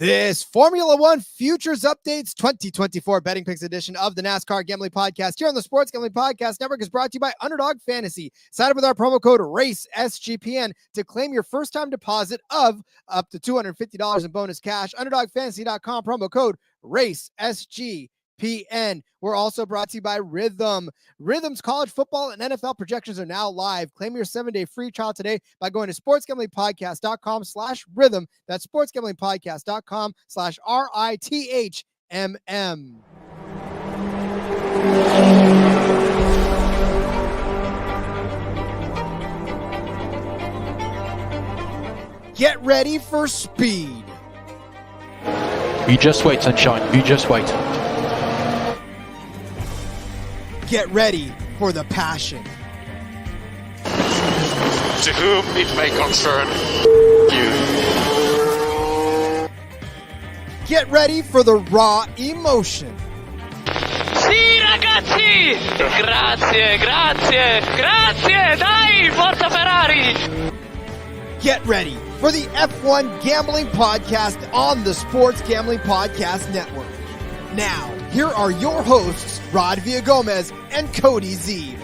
This Formula One Futures Updates 2024 Betting Picks edition of the NASCAR Gambling Podcast here on the Sports Gambling Podcast Network is brought to you by Underdog Fantasy. Sign up with our promo code RACESGPN to claim your first-time deposit of up to $250 in bonus cash. UnderdogFantasy.com, promo code RACESGPN. We're also brought to you by Rhythm. Rhythm's college football and NFL projections are now live. Claim your 7-day free trial today by going to sportsgamblingpodcast.com/rhythm. That's sportsgamblingpodcast.com/RITHMM. Get ready for speed. You just wait, sunshine. You just wait. Get ready for the passion. To whom it may concern you. Get ready for the raw emotion. Sì, ragazzi! Grazie, grazie, grazie! Dai, forza Ferrari! Get ready for the F1 Gambling Podcast on the Sports Gambling Podcast Network. Now, here are your hosts, Rod Villagomez and Cody Zeeb.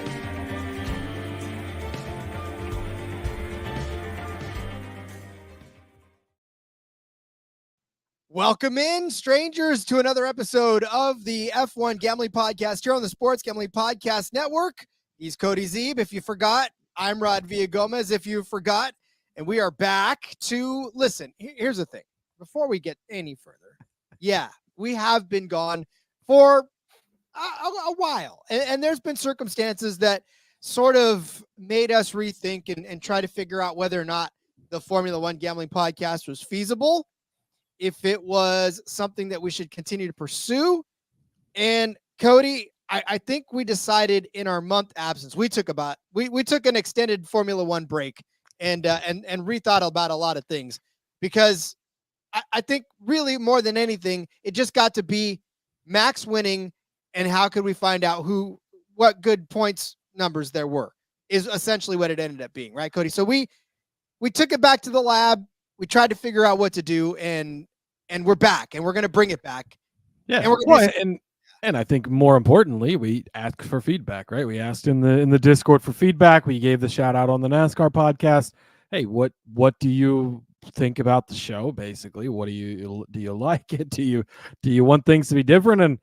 Welcome in, strangers, to another episode of the F1 Gambling Podcast here on the Sports Gambling Podcast Network. He's Cody Zeeb. If you forgot, I'm Rod Villagomez. If you forgot, and we are back to listen. Here's the thing. Before we get any further, we have been gone for a while, and there's been circumstances that sort of made us rethink and try to figure out whether or not the Formula One Gambling Podcast was feasible, if it was something that we should continue to pursue. And Cody, I think we decided in our month absence, we took an extended Formula One break and rethought about a lot of things, because I think really more than anything, it just got to be Max winning, and how could we find out what good points numbers there were, is essentially what it ended up being, right, Cody? So we took it back to the lab. We tried to figure out what to do, and we're back, and we're going to bring it back. Yeah, And I think more importantly, we asked for feedback, right? We asked in the Discord for feedback. We gave the shout out on the NASCAR podcast. Hey, what do you think about the show? Basically, what do you like it? Do you want things to be different? And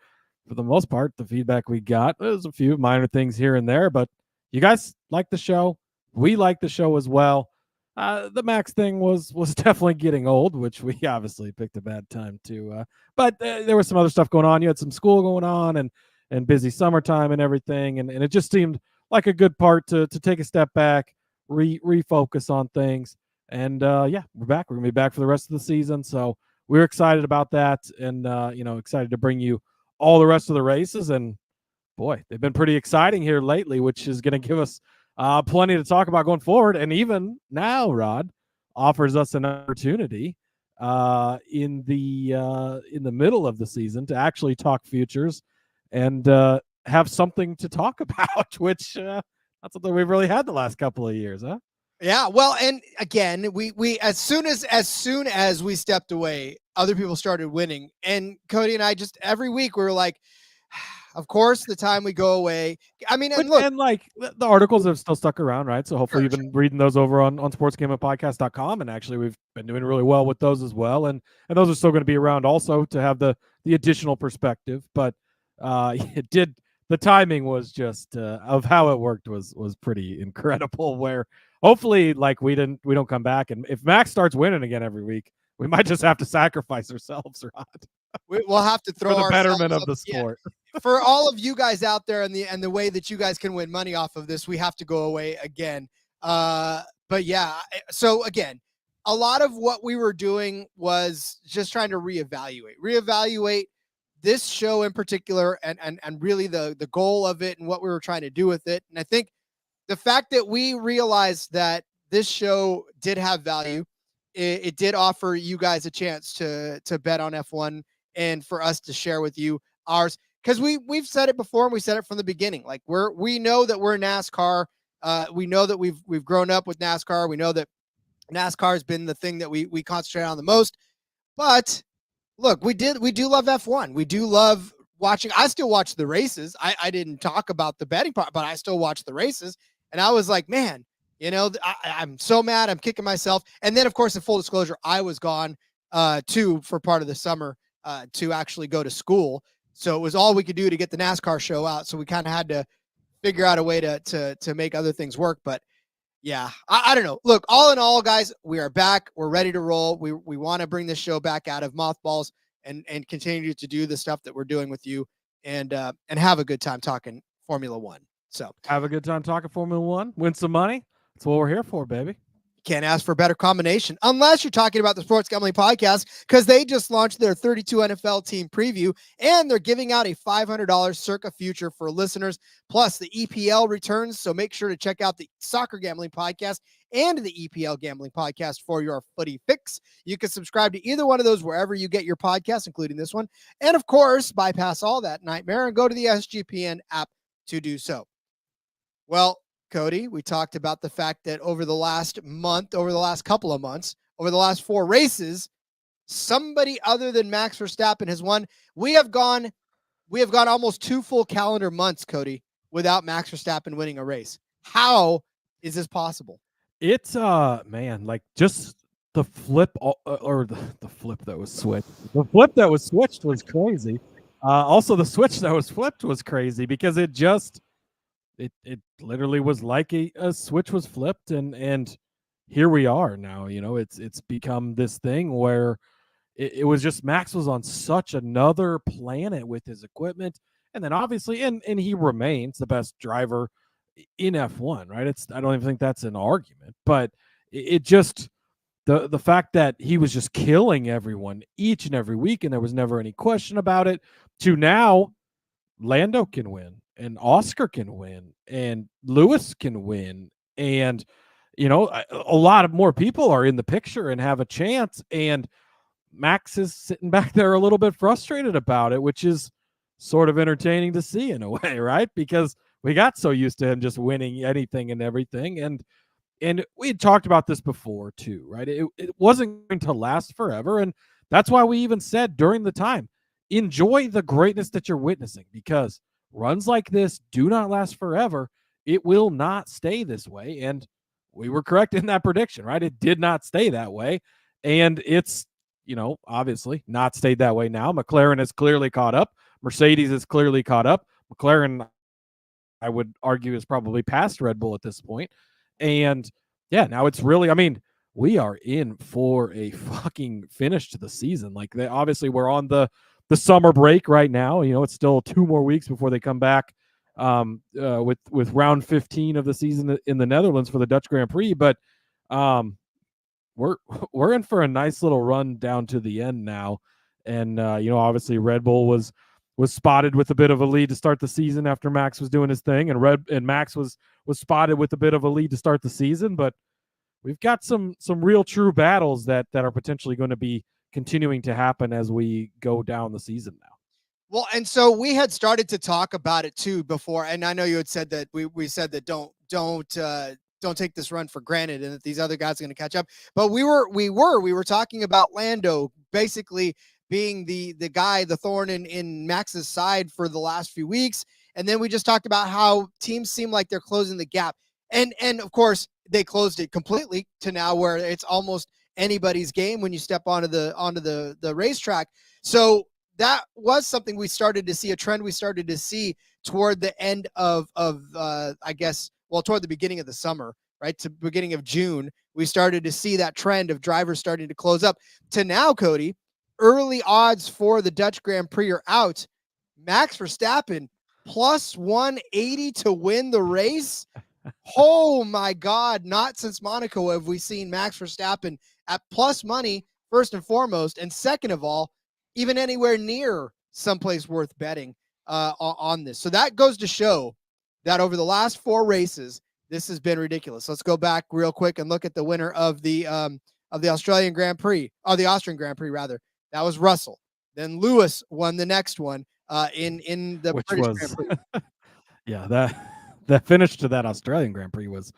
for the most part, the feedback we got, there's a few minor things here and there, but you guys like the show. We like the show as well. The Max thing was definitely getting old, which we obviously picked a bad time to. But there was some other stuff going on. You had some school going on and busy summertime and everything, and it just seemed like a good part to take a step back, refocus on things. And we're back. We're gonna be back for the rest of the season, so we're excited about that, and excited to bring you all the rest of the races. And boy, they've been pretty exciting here lately, which is going to give us plenty to talk about going forward. And even now, Rod offers us an opportunity in the middle of the season to actually talk futures and have something to talk about, which that's something we've really had the last couple of years, huh? Yeah, well, and again, we as soon as we stepped away, other people started winning, and Cody and I just every week we were like, of course, the time we go away. I mean, and look, and like the articles have still stuck around, right? So hopefully you've been reading those over on sportsgamingpodcast.com, and actually we've been doing really well with those as well, and those are still going to be around also to have the additional perspective. But the timing was just of how it worked was pretty incredible, where hopefully like we don't come back, and if Max starts winning again every week, we might just have to sacrifice ourselves, Rod. We'll have to throw for the betterment up, of the sport. Yeah. For all of you guys out there and the way that you guys can win money off of this, we have to go away again. But yeah, so again, a lot of what we were doing was just trying to reevaluate this show in particular, and really the goal of it and what we were trying to do with it. And I think the fact that we realized that this show did have value, it did offer you guys a chance to bet on F1 and for us to share with you ours, because we've said it before and we said it from the beginning. Like we know that we're NASCAR. We know that we've grown up with NASCAR. We know that NASCAR has been the thing that we concentrate on the most. But look, we do love F1. We do love watching. I still watch the races. I didn't talk about the betting part, but I still watch the races. And I was like, man, I'm so mad. I'm kicking myself. And then, of course, in full disclosure, I was gone too for part of the summer to actually go to school. So it was all we could do to get the NASCAR show out. So we kind of had to figure out a way to make other things work. But yeah, I don't know. Look, all in all, guys, we are back. We're ready to roll. We want to bring this show back out of mothballs and continue to do the stuff that we're doing with you and have a good time talking Formula One. So have a good time talking Formula One, win some money. That's what we're here for, baby. Can't ask for a better combination unless you're talking about the Sports Gambling Podcast, because they just launched their 32 NFL team preview and they're giving out a $500 Circa Future for listeners. Plus the EPL returns. So make sure to check out the Soccer Gambling Podcast and the EPL Gambling Podcast for your footy fix. You can subscribe to either one of those wherever you get your podcasts, including this one. And of course, bypass all that nightmare and go to the SGPN app to do so. Well, Cody, we talked about the fact that over the last couple of months, over the last 4 races, somebody other than Max Verstappen has won. We have gone almost 2 full calendar months, Cody, without Max Verstappen winning a race. How is this possible? It's man, like just the flip or the flip that was switched. The flip that was switched was crazy. Also the switch that was flipped was crazy because it literally was like a switch was flipped and here we are now. It's become this thing where it was just Max was on such another planet with his equipment, and then obviously and he remains the best driver in F1, right? I don't even think that's an argument, but it just the fact that he was just killing everyone each and every week and there was never any question about it, to now Lando can win and Oscar can win and Lewis can win, and a lot of more people are in the picture and have a chance, and Max is sitting back there a little bit frustrated about it, which is sort of entertaining to see in a way, right? Because we got so used to him just winning anything and everything, and we had talked about this before too, right? It wasn't going to last forever, and that's why we even said during the time, enjoy the greatness that you're witnessing, because runs like this do not last forever. It will not stay this way, and we were correct in that prediction, right? It did not stay that way, and it's obviously not stayed that way now. McLaren has clearly caught up. Mercedes has clearly caught up. McLaren, I would argue, is probably past Red Bull at this point. And yeah, now it's really, we are in for a fucking finish to the season. Like obviously we're on the summer break right now. It's still 2 more weeks before they come back with round 15 of the season in the Netherlands for the Dutch Grand Prix. But we're in for a nice little run down to the end now. And obviously Red Bull was spotted with a bit of a lead to start the season after Max was doing his thing, and Max was spotted with a bit of a lead to start the season. But we've got some real true battles that are potentially going to be continuing to happen as we go down the season now. Well, and so we had started to talk about it too before, and I know you had said that we said that don't take this run for granted and that these other guys are going to catch up. But we were talking about Lando basically being the guy, the thorn in Max's side for the last few weeks. And then we just talked about how teams seem like they're closing the gap. And of course they closed it completely to now where it's almost anybody's game when you step onto the racetrack. So that was something we started to see, a trend we started to see toward the end of I guess, well, toward the beginning of the summer, right? To beginning of June, we started to see that trend of drivers starting to close up to now, Cody. Early odds for the Dutch Grand Prix are out. Max Verstappen plus 180 to win the race. Oh my God. Not since Monaco have we seen Max Verstappen at plus money, first and foremost. And second of all, even anywhere near someplace worth betting on this. So that goes to show that over the last 4 races, this has been ridiculous. Let's go back real quick and look at the winner of the Australian Grand Prix, or the Austrian Grand Prix rather. That was Russell. Then Lewis won the next one in the British Grand Prix. Yeah, that finish to that Australian Grand Prix was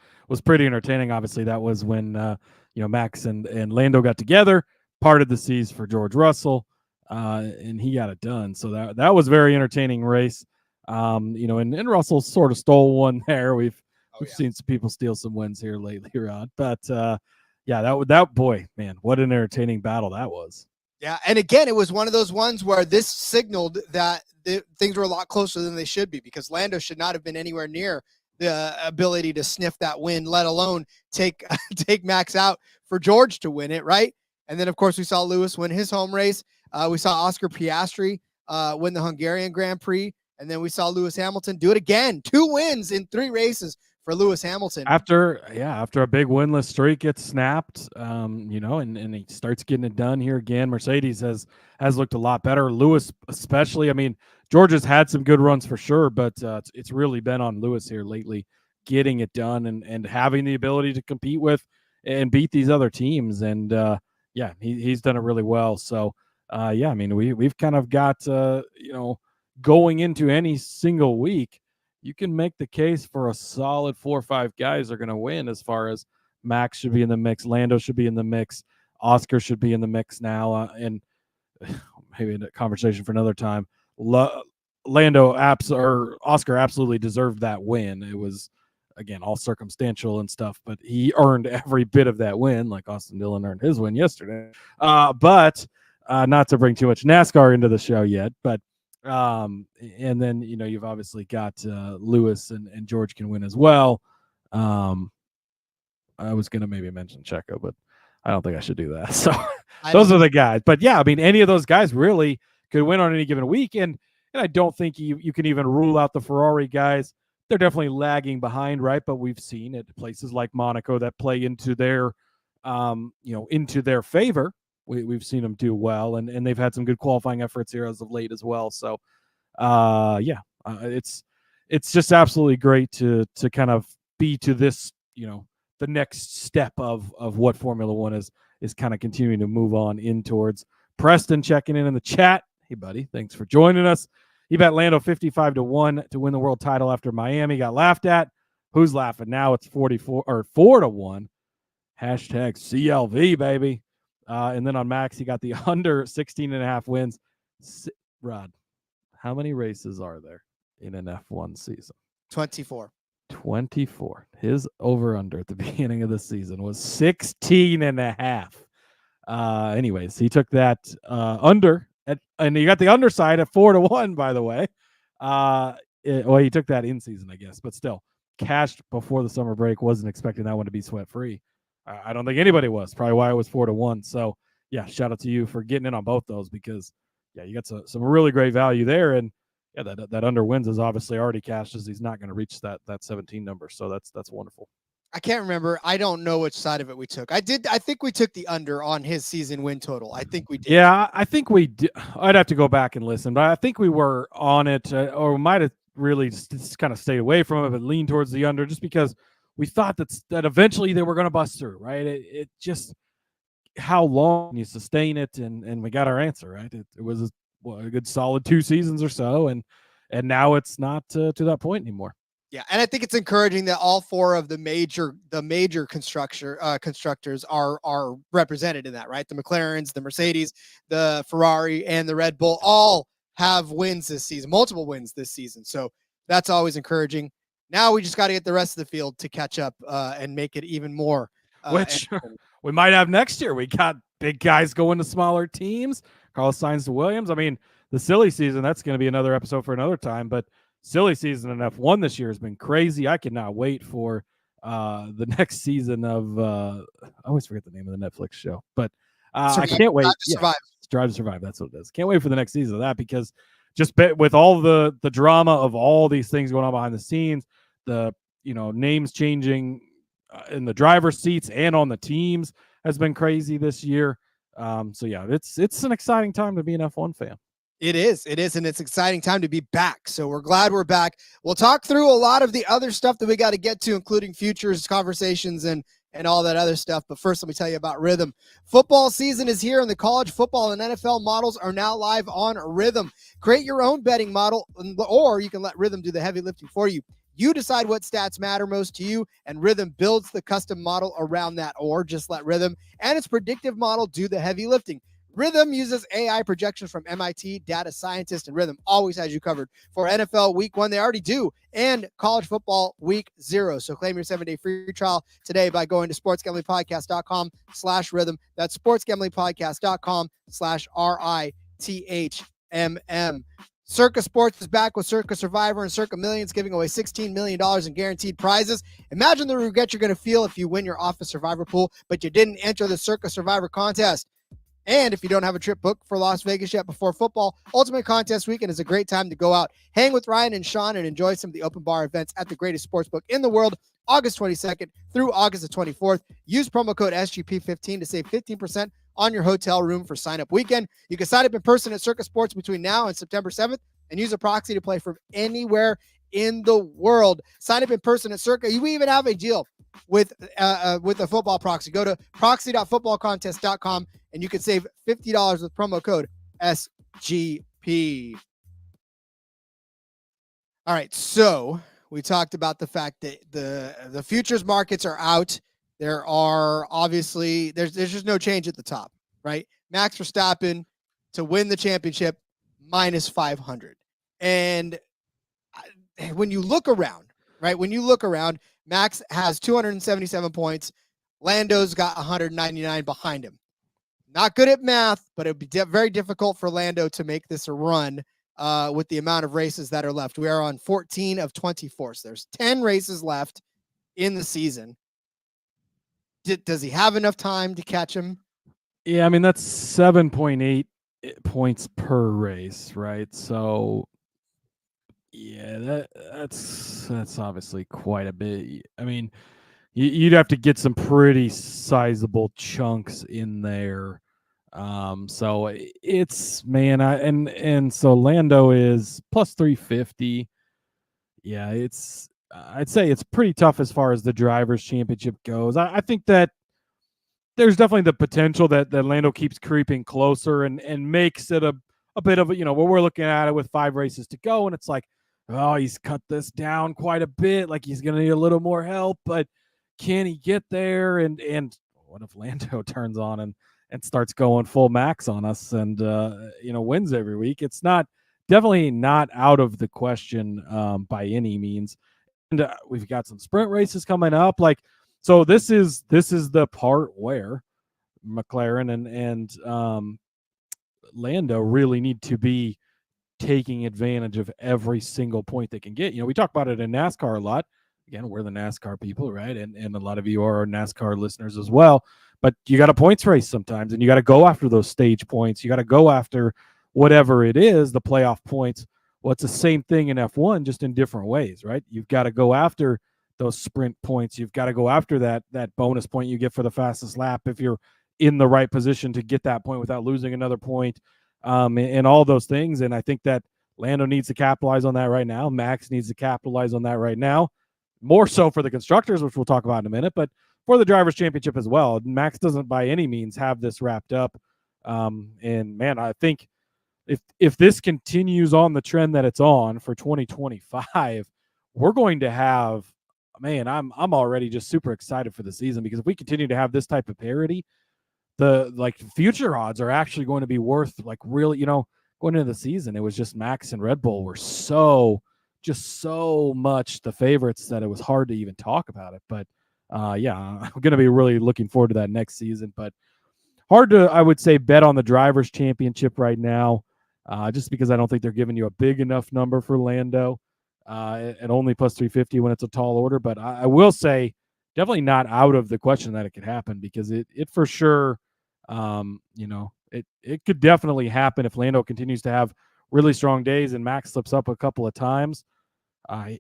pretty entertaining. Obviously, that was when Max and Lando got together, parted the seas for George Russell. and he got it done. So that was very entertaining race. And Russell sort of stole one there. We've seen some people steal some wins here lately, Rod. But that boy, man, what an entertaining battle that was. Yeah, and again, it was one of those ones where this signaled that things were a lot closer than they should be, because Lando should not have been anywhere near the ability to sniff that win, let alone take Max out for George to win it, right? And then, of course, we saw Lewis win his home race. We saw Oscar Piastri win the Hungarian Grand Prix, and then we saw Lewis Hamilton do it again. 2 wins in 3 races for Lewis Hamilton. After a big winless streak gets snapped, and he starts getting it done here again. Mercedes has looked a lot better. Lewis especially. I mean, George has had some good runs for sure, but it's really been on Lewis here lately, getting it done and having the ability to compete with and beat these other teams. And he's done it really well. So I mean, we've kind of got going into any single week, you can make the case for a solid 4 or 5 guys are going to win. As far as Max should be in the mix, Lando should be in the mix, Oscar should be in the mix now, and maybe a conversation for another time. Oscar absolutely deserved that win. It was, again, all circumstantial and stuff, but he earned every bit of that win, like Austin Dillon earned his win yesterday. But not to bring too much NASCAR into the show yet, but and then you've obviously got Lewis and George can win as well. I was gonna maybe mention Checo, but I don't think I should do that. So those are the guys. But yeah, I mean, any of those guys really could win on any given week, and I don't think you can even rule out the Ferrari guys. They're definitely lagging behind, right? But we've seen at places like Monaco that play into their into their favor. We've seen them do well, and they've had some good qualifying efforts here as of late as well. So, it's just absolutely great to kind of be to this, the next step of what Formula One is kind of continuing to move on in towards. Preston checking in the chat. Hey, buddy, thanks for joining us. He bet Lando 55-1 to win the world title after Miami. Got laughed at. Who's laughing now? It's 4-1. Hashtag CLV, baby. And then on Max, he got the under 16.5 wins. Rod, how many races are there in an F1 season? 24. 24. His over-under at the beginning of the season was 16.5. Anyways, he took that under, and he got the underside at 4-1, by the way. He took that in season, I guess, but still cashed before the summer break. Wasn't expecting that one to be sweat-free. I don't think anybody was. Probably why it was 4-1. So, yeah, shout out to you for getting in on both those, because, you got some really great value there. And, that under wins is obviously already cashed, as he's not going to reach that 17 number. So that's wonderful. I can't remember. I don't know which side of it we took. I think we took the under on his season win total. I think we did. Yeah, I think we did. I'd have to go back and listen, but I think we were on it, or might have really just kind of stayed away from it, but leaned towards the under, just because we thought that eventually they were going to bust through, right? It just, how long you sustain it, and we got our answer, right? It was a good solid 2 seasons or so, and now it's not to that point anymore. Yeah, and I think it's encouraging that all 4 of the major constructors are represented in that, right? The McLarens, the Mercedes, the Ferrari, and the Red Bull all have wins this season, multiple wins this season. So that's always encouraging. Now we just got to get the rest of the field to catch up and make it even more. Which we might have next year. We got big guys going to smaller teams. Carlos Sainz to Williams. I mean, the silly season, that's going to be another episode for another time. But silly season in F1 this year has been crazy. I cannot wait for the next season of I always forget the name of the Netflix show. But I can't wait. Drive to Survive. That's what it is. Can't wait for the next season of that, because just with all the drama of all these things going on behind the scenes, the names changing in the driver's seats and on the teams has been crazy this year. So yeah, it's an exciting time to be an F1 fan. It is, and it's an exciting time to be back. So we're glad we're back. We'll talk through a lot of the other stuff that we got to get to, including futures conversations and all that other stuff. But first, let me tell you about Rhythm. Football season is here, and the college football and NFL models are now live on Rhythm. Create your own betting model, or you can let Rhythm do the heavy lifting for you. You decide what stats matter most to you, and Rhythm builds the custom model around that, or just let Rhythm and its predictive model do the heavy lifting. Rhythm uses AI projections from MIT data scientists, and Rhythm always has you covered for NFL Week 1. They already do, and college football Week 0. So claim your 7-day free trial today by going to sportsgamblingpodcast.com/rhythm. That's sportsgamblingpodcast.com/RITHMM. Circa Sports is back with Circa Survivor and Circa Millions, giving away $16 million in guaranteed prizes. Imagine the regret you're going to feel if you win your office Survivor pool, but you didn't enter the Circa Survivor contest. And if you don't have a trip booked for Las Vegas yet before football, Ultimate Contest Weekend is a great time to go out, hang with Ryan and Sean, and enjoy some of the open bar events at the greatest sportsbook in the world, August 22nd through August the 24th. Use promo code SGP15 to save 15% on your hotel room for sign-up weekend. You can sign up in person at Circa Sports between now and September 7th and use a proxy to play from anywhere in the world. Sign up in person at Circa. We even have a deal with a football proxy. Go to proxy.footballcontest.com and you can save $50 with promo code SGP. All right, so we talked about the fact that the futures markets are out. There are obviously there's just no change at the top, right? Max Verstappen to win the championship minus 500. And when you look around, right? When you look around, Max has 277 points. Lando's got 199 behind him. Not good at math, but it would be very difficult for Lando to make this a run with the amount of races that are left. We are on 14 of 24. So there's 10 races left in the season. Does he have enough time to catch him? Yeah, I mean, that's 7.8 points per race, right? So, yeah, that's obviously quite a bit. I mean, you'd have to get some pretty sizable chunks in there. So it's, man, and so Lando is plus 350. Yeah, I'd say it's pretty tough as far as the Drivers' Championship goes. I think that there's definitely the potential that Lando keeps creeping closer and makes it a bit of a, where we're looking at it with 5 races to go, and it's like, oh, he's cut this down quite a bit, like he's going to need a little more help, but can he get there? And what if Lando turns on and starts going full max on us and, wins every week? It's definitely not out of the question by any means. And we've got some sprint races coming up. So this is the part where McLaren and Lando really need to be taking advantage of every single point they can get. We talk about it in NASCAR a lot. Again, we're the NASCAR people, right? And a lot of you are NASCAR listeners as well. But you got a points race sometimes, and you got to go after those stage points. You got to go after whatever it is, the playoff points. Well, it's the same thing in F1, just in different ways, right? You've got to go after those sprint points. You've got to go after that bonus point you get for the fastest lap if you're in the right position to get that point without losing another point, and all those things. And I think that Lando needs to capitalize on that right now. Max needs to capitalize on that right now. More so for the constructors, which we'll talk about in a minute, but for the Drivers' Championship as well. Max doesn't by any means have this wrapped up. And man, I think if this continues on the trend that it's on for 2025, we're going to have, man, I'm already just super excited for the season, because if we continue to have this type of parity, the future odds are actually going to be worth really, going into the season, it was just Max and Red Bull were so much the favorites that it was hard to even talk about it. But yeah, I'm going to be really looking forward to that next season, but hard to, I would say, bet on the Drivers' Championship right now, just because I don't think they're giving you a big enough number for Lando at only plus 350 when it's a tall order. But I will say definitely not out of the question that it could happen, because it for sure, it could definitely happen if Lando continues to have really strong days and Max slips up a couple of times.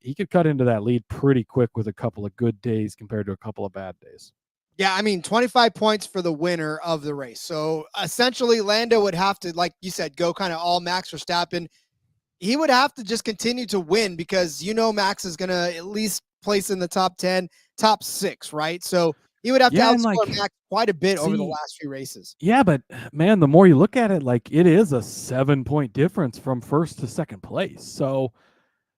He could cut into that lead pretty quick with a couple of good days compared to a couple of bad days. Yeah, I mean, 25 points for the winner of the race. So essentially, Lando would have to, like you said, go kind of all Max Verstappen. He would have to just continue to win, because Max is going to at least place in the top 10, top 6, right? So he would have to outscore Max quite a bit over the last few races. Yeah, but man, the more you look at it, it is a 7-point difference from first to second place. So,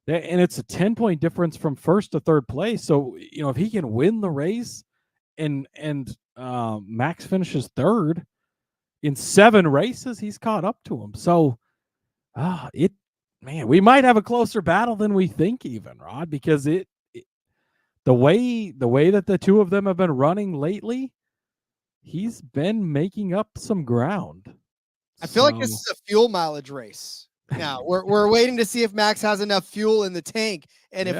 and it's a 10-point difference from first to third place. So, if he can win the race and Max finishes third, in 7 races, he's caught up to him. So, we might have a closer battle than we think, even, Rod, because the way that the two of them have been running lately, he's been making up some ground. I feel like this is a fuel mileage race. Now we're waiting to see if Max has enough fuel in the tank, and if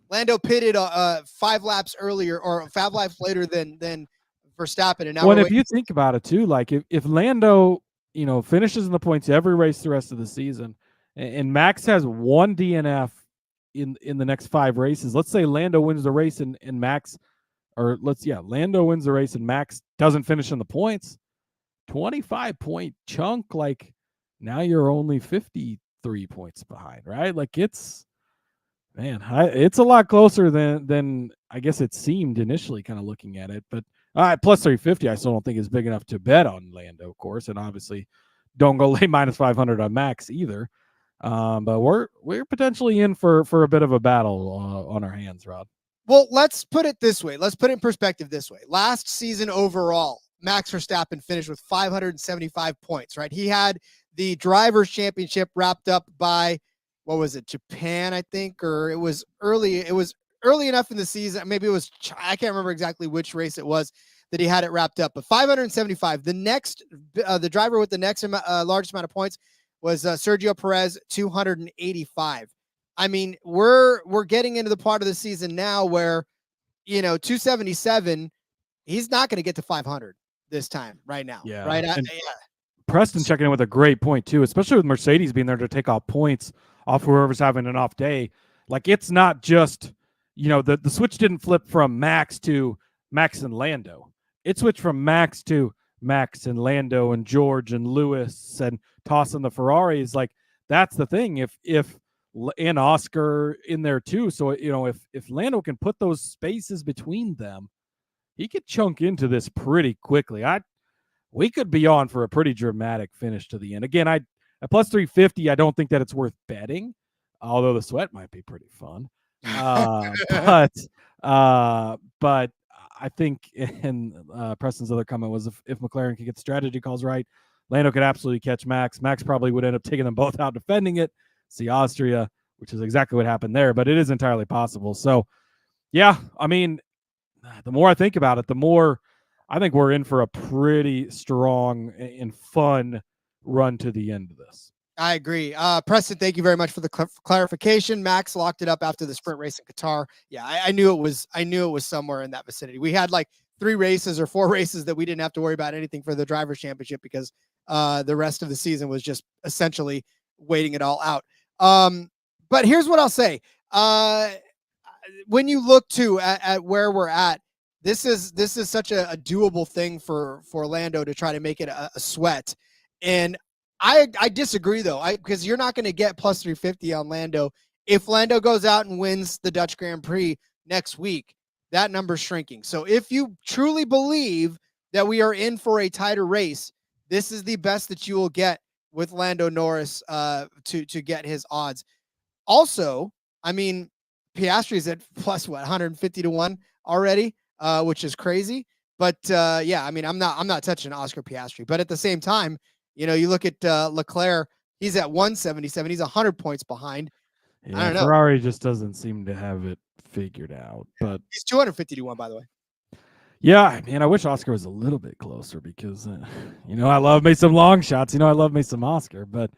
Lando pitted 5 laps earlier or 5 laps later than Verstappen. And now if you think about it too, like if Lando, finishes in the points every race the rest of the season, and Max has 1 DNF in the next 5 races. Let's say Lando wins the race and Max, Lando wins the race and Max doesn't finish in the points. 25-point chunk, like now you're only 53 points behind, right? Like it's a lot closer than I guess it seemed initially, kind of looking at it. But plus 350, I still don't think is big enough to bet on Lando, of course, and obviously don't go lay minus 500 on Max either. But we're potentially in for a bit of a battle on our hands, Rod. Well, let's put it this way. Let's put it in perspective this way. Last season overall, Max Verstappen finished with 575 points, right? He had the Drivers' Championship wrapped up by, what was it, Japan, I think, or it was early enough in the season. Maybe it was, I can't remember exactly which race it was that he had it wrapped up, but 575. The next, the driver with the next largest amount of points was Sergio Perez, 285. I mean, we're getting into the part of the season now where, 277, he's not going to get to 500 this time right now. Yeah. Right. Preston checking in with a great point too, especially with Mercedes being there to take off points off whoever's having an off day. Like it's not just, the switch didn't flip from Max to Max and Lando. It switched from Max to Max and Lando and George and Lewis and tossing the Ferraris. Like that's the thing. And Oscar in there too. So, if Lando can put those spaces between them, he could chunk into this pretty quickly. We could be on for a pretty dramatic finish to the end. Again, at plus 350, I don't think that it's worth betting, although the sweat might be pretty fun. But I think, and Preston's other comment was if McLaren could get the strategy calls right, Lando could absolutely catch Max. Max probably would end up taking them both out, defending it. See Austria, which is exactly what happened there, but it is entirely possible. So, yeah, I mean, the more I think about it, the more I think we're in for a pretty strong and fun run to the end of this. I agree. Preston, thank you very much for the clarification. Max locked it up after the sprint race in Qatar. Yeah, I knew it was somewhere in that vicinity. We had like 3 races or 4 races that we didn't have to worry about anything for the Drivers' Championship because the rest of the season was just essentially waiting it all out. But here's what I'll say. When you look at where we're at, this is such a doable thing for Lando to try to make it a sweat. And I disagree though, because you're not going to get plus 350 on Lando. If Lando goes out and wins the Dutch Grand Prix next week, that number's shrinking. So if you truly believe that we are in for a tighter race, this is the best that you will get with Lando Norris to get his odds. Also, I mean, Piastri's at plus 150 to 1 already, which is crazy. But yeah, I mean, I'm not touching Oscar Piastri. But at the same time, you look at Leclerc, he's at 177. He's 100 points behind. Yeah, I don't know. Ferrari just doesn't seem to have it figured out. But he's 250 to 1, by the way. Yeah, man, I wish Oscar was a little bit closer because, I love me some long shots. I love me some Oscar. But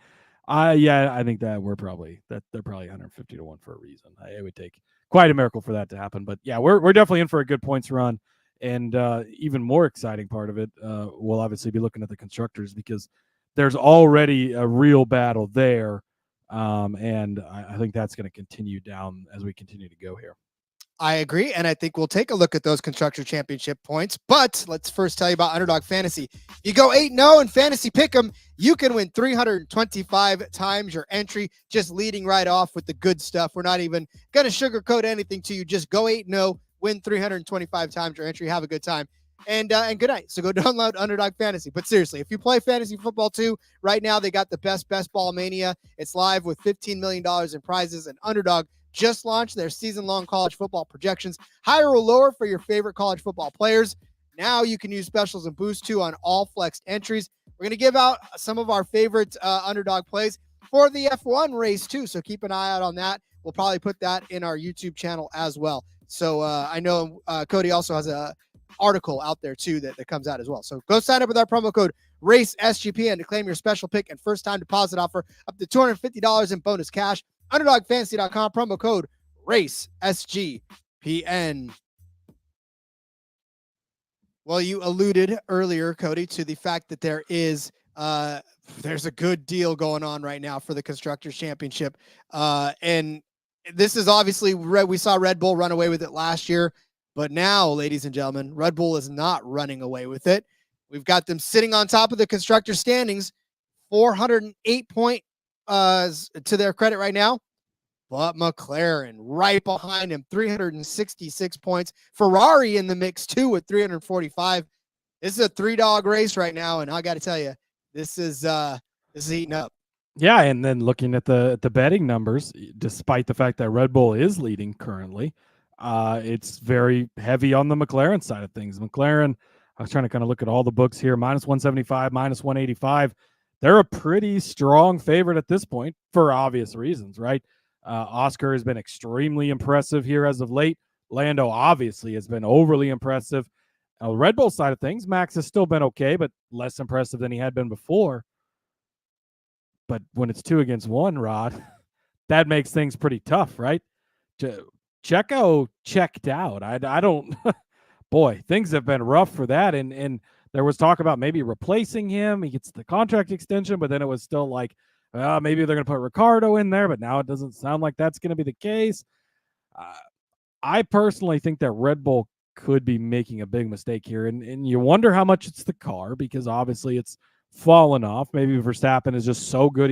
I think that they're probably 150 to 1 for a reason. It would take quite a miracle for that to happen. But yeah, we're definitely in for a good points run. And even more exciting part of it, we'll obviously be looking at the constructors because there's already a real battle there. And I think that's going to continue down as we continue to go here. I agree, and I think we'll take a look at those Constructor Championship points. But let's first tell you about Underdog Fantasy. You go 8-0 in Fantasy Pick'em, you can win 325 times your entry, just leading right off with the good stuff. We're not even going to sugarcoat anything to you. Just go 8-0, win 325 times your entry. Have a good time. And good night. So go download Underdog Fantasy. But seriously, if you play fantasy football too, right now they got the best ball mania. It's live with $15 million in prizes, and Underdog just launched their season-long college football projections, higher or lower for your favorite college football players. Now you can use specials and boost too on all flexed entries. We're going to give out some of our favorite underdog plays for the F1 race too. So keep an eye out on that. We'll probably put that in our YouTube channel as well. So I know Cody also has a article out there too that comes out as well. So go sign up with our promo code RACESGPN to claim your special pick and first time deposit offer up to $250 in bonus cash. UnderdogFantasy.com, promo code RACESGPN. Well, you alluded earlier, Cody, to the fact that there's a good deal going on right now for the Constructors Championship. And this is obviously, we saw Red Bull run away with it last year, but now, ladies and gentlemen, Red Bull is not running away with it. We've got them sitting on top of the Constructor standings, 408 points to their credit right now. But McLaren right behind him, 366 points. Ferrari in the mix too with 345. This is a 3-dog race right now, and I got to tell you, this is heating up. Yeah, and then looking at the betting numbers, despite the fact that Red Bull is leading currently, it's very heavy on the McLaren side of things. McLaren, I was trying to kind of look at all the books here, minus 175, minus 185. They're a pretty strong favorite at this point for obvious reasons, right? Oscar has been extremely impressive here as of late. Lando obviously has been overly impressive. On the Red Bull side of things, Max has still been okay, but less impressive than he had been before. But when it's 2 against 1, Rod, that makes things pretty tough, right? Checo checked out. I don't boy, things have been rough for that. And there was talk about maybe replacing him. He gets the contract extension, but then it was still like, maybe they're going to put Ricardo in there, but now it doesn't sound like that's going to be the case. I personally think that Red Bull could be making a big mistake here. And you wonder how much it's the car, because obviously it's fallen off. Maybe Verstappen is just so good.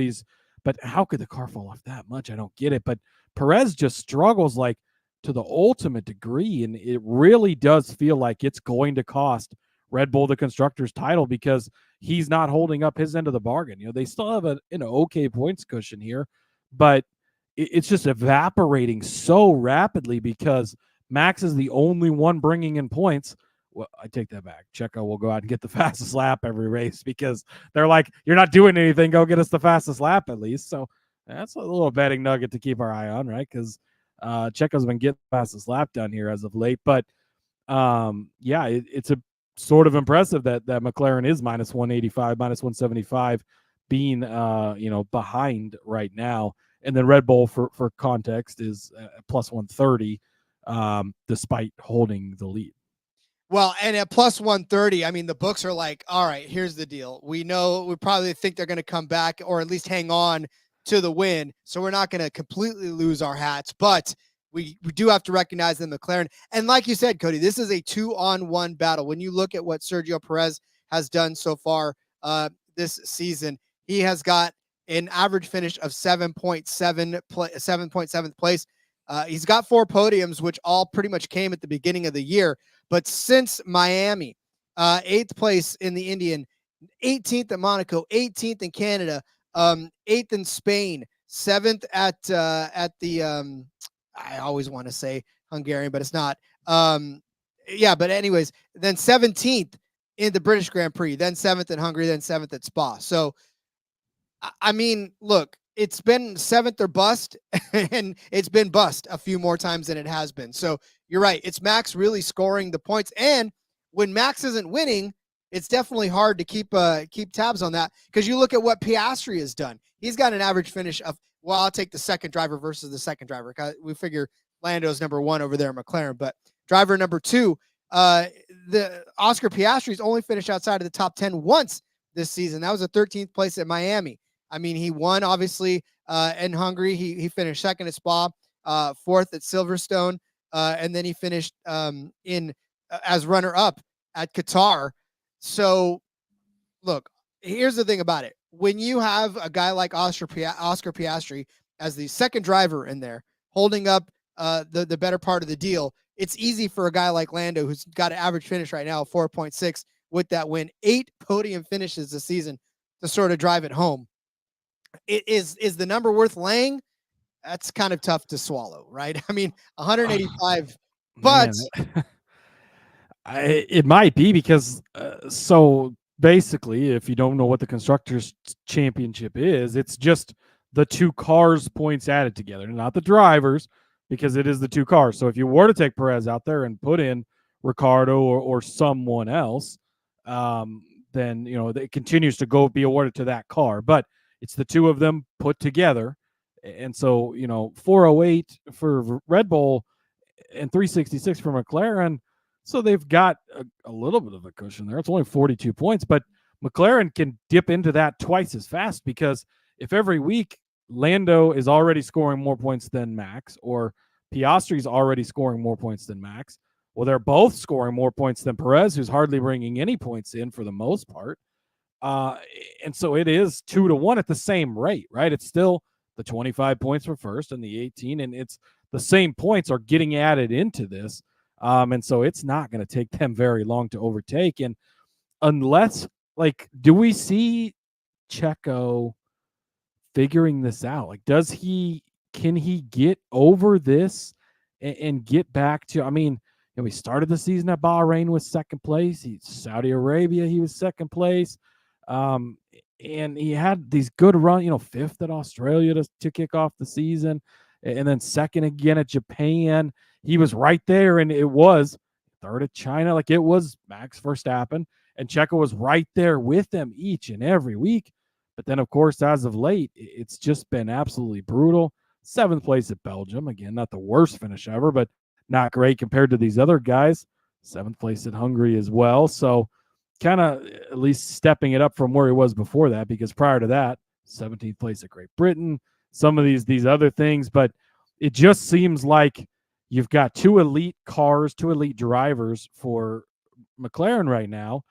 But how could the car fall off that much? I don't get it. But Perez just struggles like to the ultimate degree. And it really does feel like it's going to cost Red Bull the Constructors title, because he's not holding up his end of the bargain. You know, they still have an okay points cushion here, but it's just evaporating so rapidly because Max is the only one bringing in points. Well, I take that back. Checo will go out and get the fastest lap every race because they're like, you're not doing anything. Go get us the fastest lap at least. So that's a little betting nugget to keep our eye on, right? Because Checo's been getting the fastest lap done here as of late. But yeah, it's a sort of impressive that McLaren is minus 185, minus 175, being behind right now. And then Red Bull, for context, is plus 130, despite holding the lead. Well, and at plus 130, I mean, the books are like, all right, here's the deal. We probably think they're going to come back or at least hang on to the win. So we're not going to completely lose our hats, but we do have to recognize the McLaren. And like you said, Cody, this is a 2-on-1 battle. When you look at what Sergio Perez has done so far this season, he has got an average finish of 7.7th place. He's got 4 podiums, which all pretty much came at the beginning of the year. But since Miami, 8th place in the Indian, 18th at Monaco, 18th in Canada, 8th in Spain, 7th at the I always want to say Hungarian, but it's not. Yeah, but anyways, then 17th in the British Grand Prix, then 7th in Hungary, then 7th at Spa. So, I mean, look, it's been 7th or bust, and it's been bust a few more times than it has been. So you're right. It's Max really scoring the points. And when Max isn't winning, it's definitely hard to keep tabs on that, because you look at what Piastri has done. He's got an average finish of, well, I'll take the second driver versus the second driver. We figure Lando's number 1 over there in McLaren, but driver number 2, the Oscar Piastri's only finished outside of the top 10 once this season. That was a 13th place at Miami. I mean, he won obviously in Hungary. He finished 2nd at Spa, 4th at Silverstone, and then he finished as runner-up at Qatar. So, look, here's the thing about it. When you have a guy like Oscar Piastri as the second driver in there, holding up the better part of the deal, it's easy for a guy like Lando, who's got an average finish right now of 4.6 with that win, 8 podium finishes this season, to sort of drive it home. Is the number worth laying? That's kind of tough to swallow, right? I mean, 185, but It might be because so basically, if you don't know what the constructors championship is, it's just the two cars points added together, not the drivers, because it is the two cars. So if you were to take Perez out there and put in Ricardo or someone else, then it continues to go be awarded to that car. But it's the two of them put together, and so 408 for Red Bull and 366 for McLaren. So they've got a little bit of a cushion there. It's only 42 points, but McLaren can dip into that twice as fast, because if every week Lando is already scoring more points than Max, or Piastri's already scoring more points than Max, well, they're both scoring more points than Perez, who's hardly bringing any points in for the most part. And so it is 2-1 at the same rate, right? It's still the 25 points for first and the 18, and it's the same points are getting added into this. And so it's not going to take them very long to overtake. And unless, do we see Checo figuring this out? Can he get over this and get back to, we started the season at Bahrain with second place. Saudi Arabia, he was second place. And he had these good runs, fifth at Australia to kick off the season, and then second again at Japan. He was right there, and it was third at China. It was Max Verstappen, and Checo was right there with them each and every week. But then, of course, as of late, it's just been absolutely brutal. Seventh place at Belgium. Again, not the worst finish ever, but not great compared to these other guys. Seventh place at Hungary as well. So kind of at least stepping it up from where he was before that, because prior to that, 17th place at Great Britain, some of these other things. But it just seems like you've got two elite cars, two elite drivers for McLaren right now.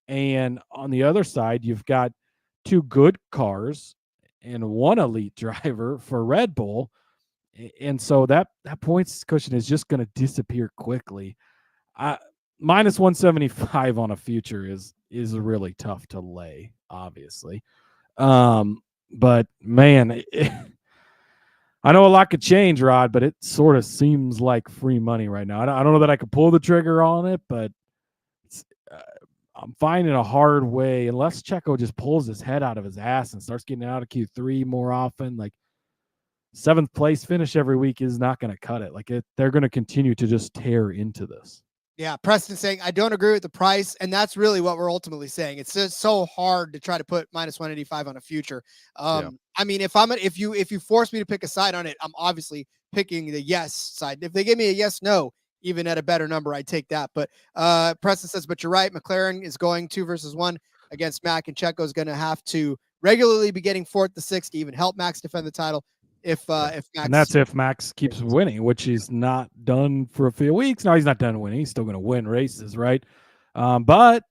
And on the other side, you've got two good cars and one elite driver for Red Bull. And so that points cushion is just going to disappear quickly. Minus 175 on a future is really tough to lay, obviously. But man, I know a lot could change, Rod, but it sort of seems like free money right now. I don't know that I could pull the trigger on it, but I'm finding a hard way, unless Checo just pulls his head out of his ass and starts getting out of Q3 more often. Seventh place finish every week is not going to cut it. They're going to continue to just tear into this. Yeah, Preston saying, I don't agree with the price, and that's really what we're ultimately saying. It's just so hard to try to put minus 185 on a future. If you force me to pick a side on it, I'm obviously picking the yes side. If they give me a yes, no, even at a better number, I'd take that. But Preston says, but you're right, McLaren is going 2-1 against Mac, and Checo is going to have to regularly be getting 4th to 6th to even help Max defend the title. If Max, and that's if Max keeps winning, which he's not done for a few weeks. No, he's not done winning. He's still going to win races, right? But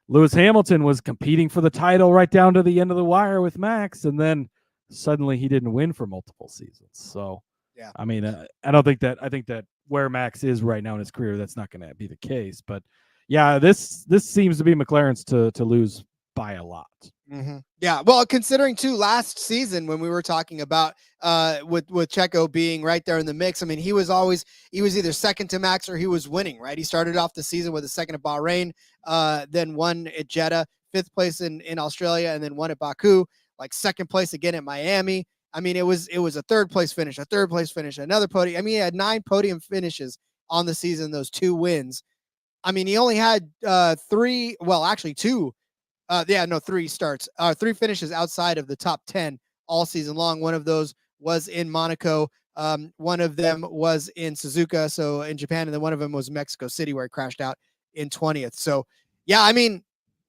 Lewis Hamilton was competing for the title right down to the end of the wire with Max, and then suddenly he didn't win for multiple seasons. So, yeah, I think that where Max is right now in his career, that's not going to be the case. But yeah, this seems to be McLaren's to lose by a lot. Mm-hmm. Yeah, well, considering too last season when we were talking about with Checo being right there in the mix, he was either second to Max or he was winning, right? He started off the season with a second at Bahrain, then won at Jeddah, 5th place in Australia, and then won at Baku, second place again at Miami. It was a third place finish, another podium. He had 9 podium finishes on the season, those 2 wins. He only had 3 starts, 3 finishes outside of the top 10 all season long. One of those was in Monaco. One of them was in Suzuka, so in Japan, and then one of them was Mexico City, where he crashed out in 20th. So, yeah,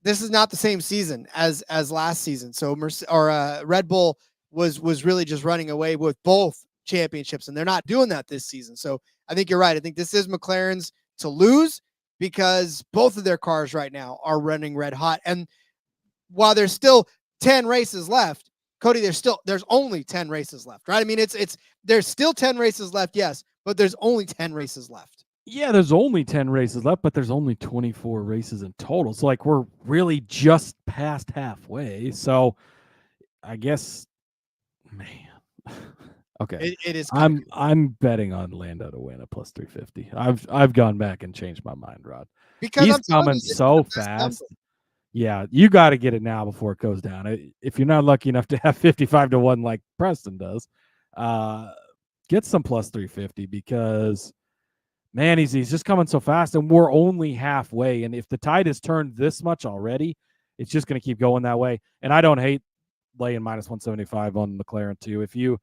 this is not the same season as last season. So, Red Bull was really just running away with both championships, and they're not doing that this season. So, I think you're right. I think this is McLaren's to lose, because both of their cars right now are running red hot. And while there's still 10 races left, Cody, there's only 10 races left, right? There's still 10 races left, yes, but there's only 10 races left. Yeah, there's only 10 races left, but there's only 24 races in total. So we're really just past halfway. So I guess, man, Okay. It is. Kinda I'm betting on Lando to win at plus 350. I've gone back and changed my mind, Rod. because He's I'm telling coming you, this is so the best fast. number. Yeah, you got to get it now before it goes down. If you're not lucky enough to have 55 to 1 like Preston does, get some plus 350 because man, he's just coming so fast, and we're only halfway. And if the tide has turned this much already, it's just going to keep going that way. And I don't hate laying minus 175 on McLaren too. If you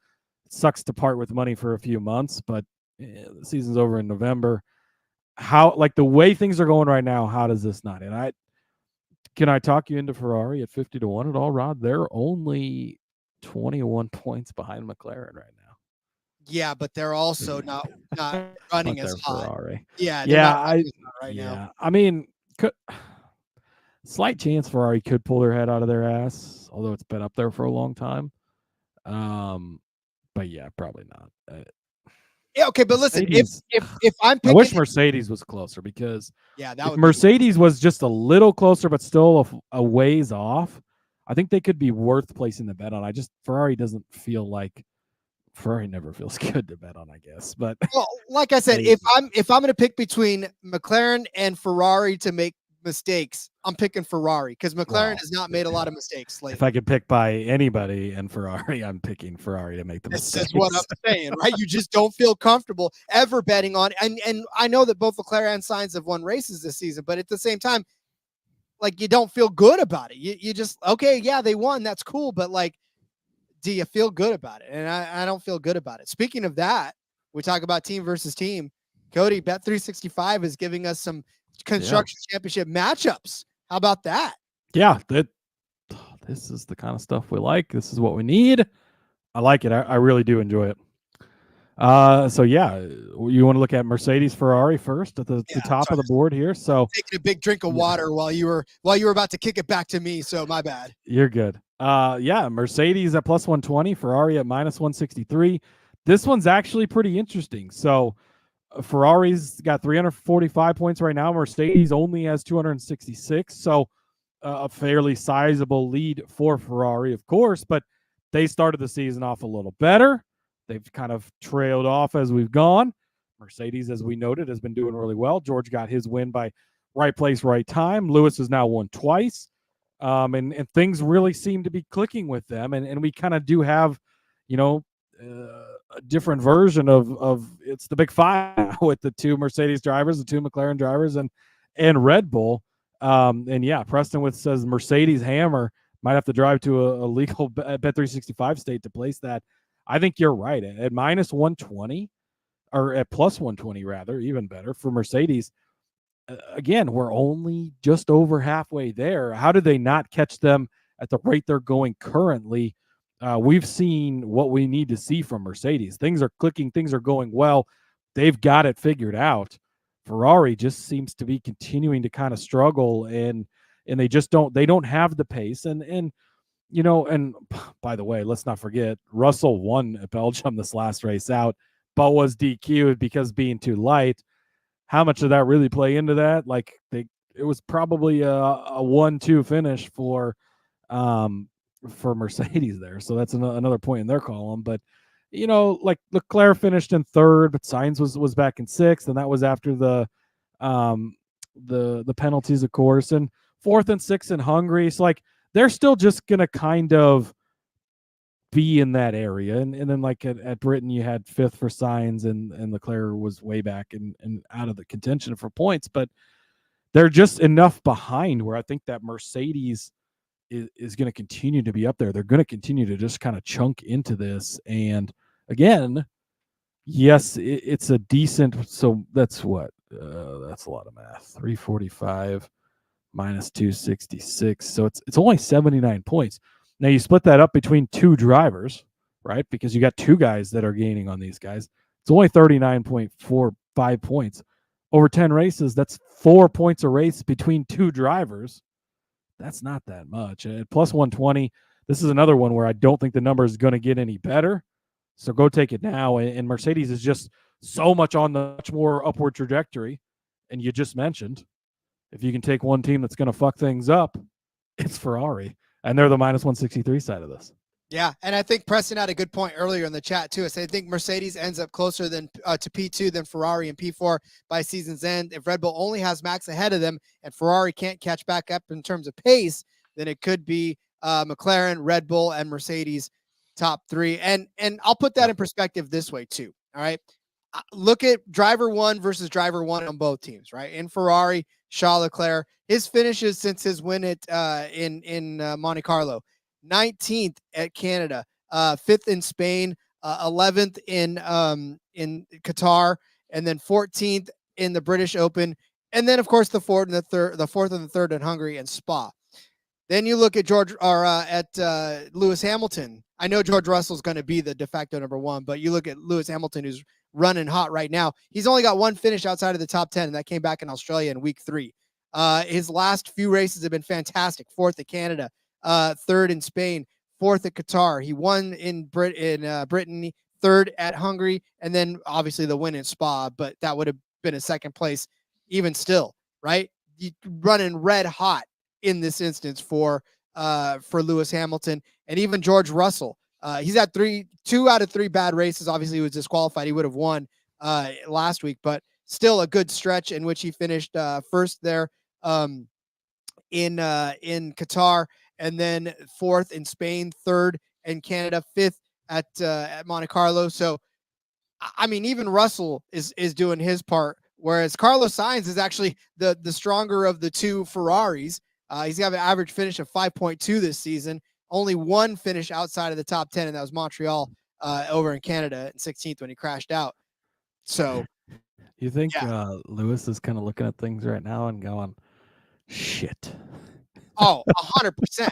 it sucks to part with money for a few months, but the season's over in November. How like the way things are going right now, how does this not? And can I talk you into Ferrari at 50 to 1 at all, Rod? They're only 21 points behind McLaren right now. Yeah, but they're also not running But as they're hot. Ferrari. Yeah, they're Yeah, not running as hot right now. I mean, slight chance Ferrari could pull their head out of their ass, although it's been up there for a long time. But yeah, probably not. Yeah, okay, but listen, Mercedes- if I'm I picking, wish Mercedes was closer because yeah, that if would be Mercedes was just a little closer but still a ways off, I think they could be worth placing the bet on. Ferrari doesn't feel like Ferrari never feels good to bet on, I guess. But well, like I said, if I'm going to pick between McLaren and Ferrari to make mistakes, I'm picking Ferrari because McLaren has not made a lot of mistakes lately. if I could pick by anybody and Ferrari, I'm picking Ferrari to make the mistakes. That's what I'm saying, right? You just don't feel comfortable ever betting on, and I know that both Leclerc and Sainz have won races this season, but at the same time, like you don't feel good about it. You just okay, yeah, they won, that's cool, but like, do you feel good about it? And I don't feel good about it. Speaking of that, we talk about team versus team. Cody, Bet365 is giving us some construction championship matchups. How about that? Yeah, this is the kind of stuff we like. This is what we need. I like it. I really do enjoy it. So yeah, you want to look at Mercedes Ferrari first at the top of the board here. So taking a big drink of water while you were about to kick it back to me. So my bad. You're good. Yeah, Mercedes at plus 120, Ferrari at minus 163. This one's actually pretty interesting. So Ferrari's got 345 points right now. Mercedes only has 266. So a fairly sizable lead for Ferrari, of course, but they started the season off a little better. They've kind of trailed off as we've gone. Mercedes, as we noted, has been doing really well. George got his win by right place, right time. Lewis has now won twice. And things really seem to be clicking with them. And we kind of do have, a different version of it's the big five now with the two Mercedes drivers, the two McLaren drivers, and Red Bull. And yeah, Preston says Mercedes hammer might have to drive to a legal Bet365 state to place that. I think you're right. At minus 120, or at plus 120 rather, even better for Mercedes. Again, we're only just over halfway there. How do they not catch them at the rate they're going currently? We've seen what we need to see from Mercedes. Things are clicking. Things are going well. They've got it figured out. Ferrari just seems to be continuing to kind of struggle, and they just don't have the pace. And by the way, let's not forget Russell won at Belgium this last race out, but was DQ'd because being too light. How much did that really play into that? Like it was probably a 1-2 finish for Mercedes there. So that's another point in their column. But like Leclerc finished in third, but Sainz was back in sixth, and that was after the penalties, of course, and fourth and sixth in Hungary. So like they're still just gonna kind of be in that area. And then like at Britain, you had fifth for Sainz, and Leclerc was way back and out of the contention for points, but they're just enough behind where I think that Mercedes is going to continue to be up there. They're going to continue to just kind of chunk into this. And again, yes, it's a decent, so that's what, that's a lot of math. 345 minus 266. So it's only 79 points. Now you split that up between two drivers, right? Because you got two guys that are gaining on these guys. It's only 39.45 points. Over 10 races, that's 4 points a race between two drivers. That's not that much. At plus 120, this is another one where I don't think the number is going to get any better. So go take it now. And Mercedes is just so much on the much more upward trajectory. And you just mentioned, if you can take one team that's going to fuck things up, it's Ferrari. And they're the minus 163 side of this. Yeah, and I think Preston had a good point earlier in the chat too. I think Mercedes ends up closer than to P2 than Ferrari and P4 by season's end. If Red Bull only has Max ahead of them and Ferrari can't catch back up in terms of pace, then it could be McLaren, Red Bull, and Mercedes top three. And I'll put that in perspective this way too. All right, look at driver one versus driver one on both teams. Right, in Ferrari, Charles Leclerc, his finishes since his win at in Monte Carlo. 19th at Canada, 5th in Spain, 11th in Qatar, and then 14th in the British Open, and then of course the fourth and the third in Hungary and Spa. Then you look at Lewis Hamilton. I know George Russell's going to be the de facto number one, but you look at Lewis Hamilton, who's running hot right now. He's only got one finish outside of the top 10, and that came back in Australia in week 3. His last few races have been fantastic. 4th at Canada, 3rd in Spain, 4th at Qatar. He won in Brittany, 3rd at Hungary, and then obviously the win in Spa, but that would have been a 2nd place even still, right? You running red hot in this instance for Lewis Hamilton, and even George Russell. He's had 2 out of 3 bad races. Obviously, he was disqualified. He would have won last week, but still a good stretch in which he finished first there in Qatar, and then 4th in Spain, 3rd in Canada, 5th at Monte Carlo. So, I mean, even Russell is doing his part, whereas Carlos Sainz is actually the stronger of the 2 Ferraris. He's got an average finish of 5.2 this season. Only 1 finish outside of the top 10, and that was Montreal over in Canada in 16th when he crashed out. So, you think Lewis is kind of looking at things right now and going, shit. Oh, 100%.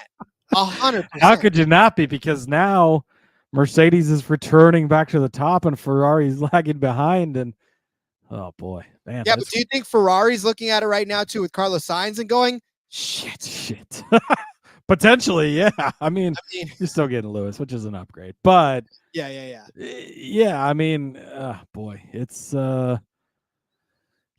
100%. How could you not be? Because now Mercedes is returning back to the top and Ferrari's lagging behind. And oh boy, man. Yeah, but do you think Ferrari's looking at it right now too with Carlos Sainz and going, shit? Potentially, yeah. I mean, you're still getting Lewis, which is an upgrade. But yeah. I mean, boy, it's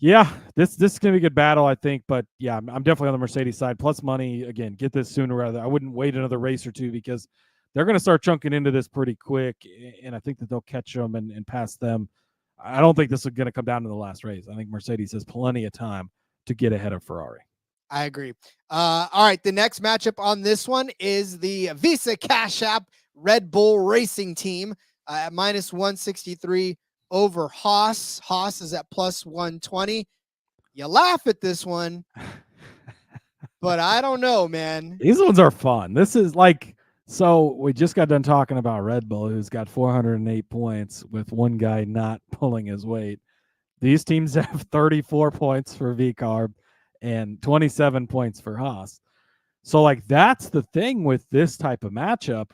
yeah, this is gonna be a good battle, I think. But yeah, I'm definitely on the Mercedes side. Plus money, again, get this sooner rather. I wouldn't wait another race or two because they're gonna start chunking into this pretty quick, and I think that they'll catch them and pass them. I don't think this is gonna come down to the last race. I think Mercedes has plenty of time to get ahead of Ferrari. I agree. All right, the next matchup on this one is the Visa Cash App Red Bull Racing Team at -163 over Haas. Haas is at +120. You laugh at this one, but I don't know, man. These ones are fun. This is like, so we just got done talking about Red Bull, who's got 408 points with one guy not pulling his weight. These teams have 34 points for VCarb and 27 points for Haas. So like, that's the thing with this type of matchup.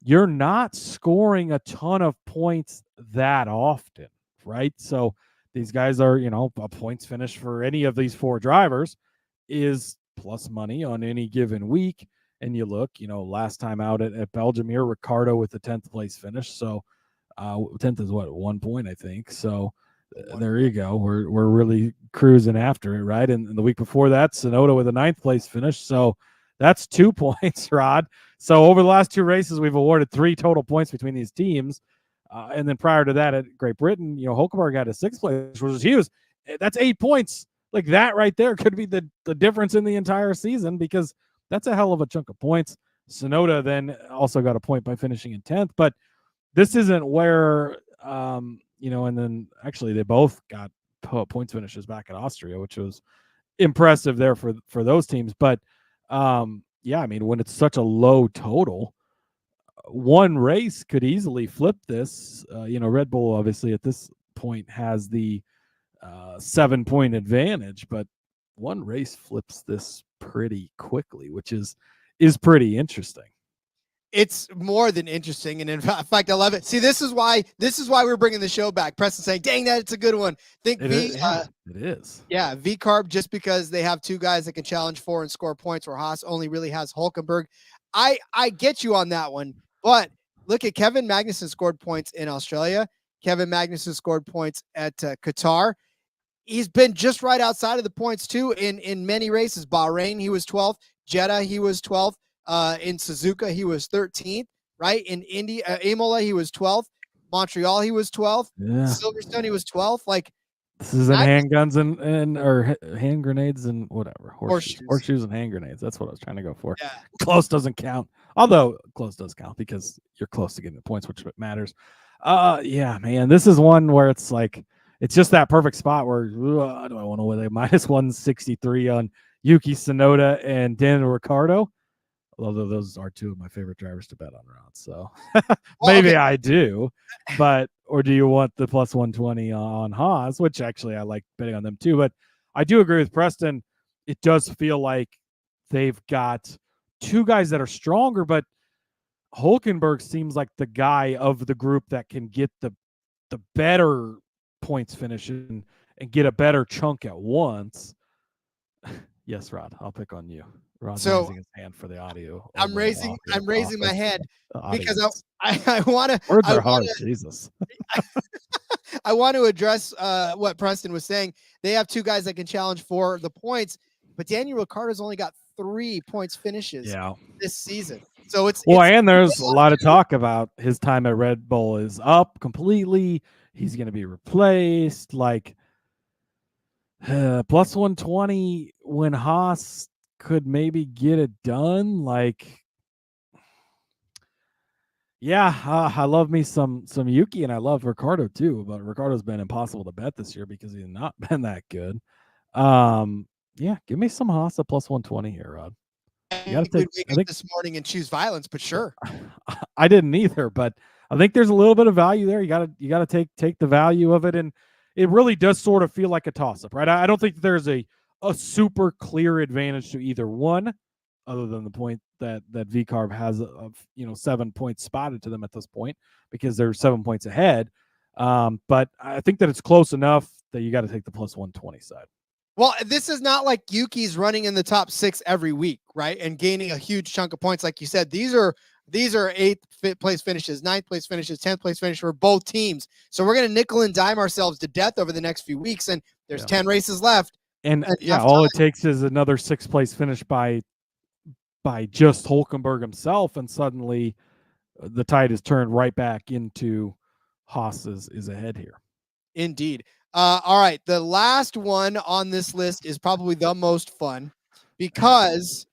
You're not scoring a ton of points that often, right? So these guys are, a points finish for any of these 4 drivers is plus money on any given week. And you look, last time out at Belgium here, Ricardo with the 10th place finish. So 10th is what, 1 point, I think. So there you go. We're really cruising after it, right? And the week before that, Tsunoda with a 9th place finish. So that's 2 points, Rod. So over the last 2 races, we've awarded 3 total points between these teams. And then prior to that, at Great Britain, Hulkenberg had a 6th place, which was huge. That's 8 points. Like that right there could be the difference in the entire season, because that's a hell of a chunk of points. Tsunoda then also got a point by finishing in 10th. But this isn't where, and then actually they both got points finishes back at Austria, which was impressive there for those teams. But yeah, I mean, when it's such a low total, one race could easily flip this. Red Bull obviously at this point has the 7-point advantage, but one race flips this pretty quickly, which is pretty interesting. It's more than interesting, and in fact, I love it. See, this is why we're bringing the show back. Preston saying, "Dang, that it's a good one." It is. Yeah, VCarb, just because they have 2 guys that can challenge 4 and score points, where Haas only really has Hulkenberg. I get you on that one, but look at Kevin Magnussen scored points in Australia. Kevin Magnussen scored points at Qatar. He's been just right outside of the points too in many races. Bahrain, he was 12th. Jeddah, he was 12th. In Suzuka, he was 13th. right? In Imola, he was 12th. Montreal, he was 12th. Yeah. Silverstone, he was 12th. Like, this is in handguns and or hand grenades and whatever. Horseshoes and hand grenades. That's what I was trying to go for. Yeah. Close doesn't count. Although close does count because you're close to getting the points, which matters. Yeah, man. This is one where it's like it's just that perfect spot where do I want to win a minus 163 on Yuki Tsunoda and Daniel Ricciardo? Although those are two of my favorite drivers to bet on rounds. So maybe I do. But or do you want the plus 120 on Haas, which actually I like betting on them too. But I do agree with Preston. It does feel like they've got two guys that are stronger, but Hulkenberg seems like the guy of the group that can get the better points finish and get a better chunk at once. Yes, Rod, I'll pick on you. Rod's raising his hand for the audio. I'm raising my hand because I want to. Words are hard, Jesus. I want to address what Preston was saying. They have two guys that can challenge for the points, but Daniel Ricciardo's only got 3 points finishes this season. So and there's a lot of talk about his time at Red Bull is up completely. He's going to be replaced. Like plus 120 when Haas could maybe get it done. Like, yeah, I love me some Yuki and I love Ricciardo too, but Ricciardo's been impossible to bet this year because he's not been that good. Yeah, give me some Haas at plus 120 here, Rod. You gotta take, wake up this morning and choose violence, but sure. I didn't either, but I think there's a little bit of value there. You gotta take the value of it, and it really does sort of feel like a toss-up, right? I don't think there's a super clear advantage to either one, other than the point that VCarb has of 7 points spotted to them at this point because they're 7 points ahead. But I think that it's close enough that you got to take the plus 120 side. Well, this is not like Yuki's running in the top 6 every week, right? And gaining a huge chunk of points. Like you said, these are 8th place finishes, 9th place finishes, 10th place finish for both teams. So we're going to nickel and dime ourselves to death over the next few weeks. And there's 10 races left. And all it takes is another 6th place finish by just Hulkenberg himself. And suddenly the tide is turned right back into Haas is ahead here. Indeed. All right. The last one on this list is probably the most fun because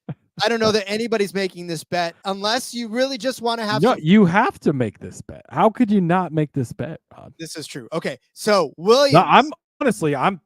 I don't know that anybody's making this bet unless you really just want to have. No, you have to make this bet. How could you not make this bet, Rod? This is true. Okay. So Williams. No, I'm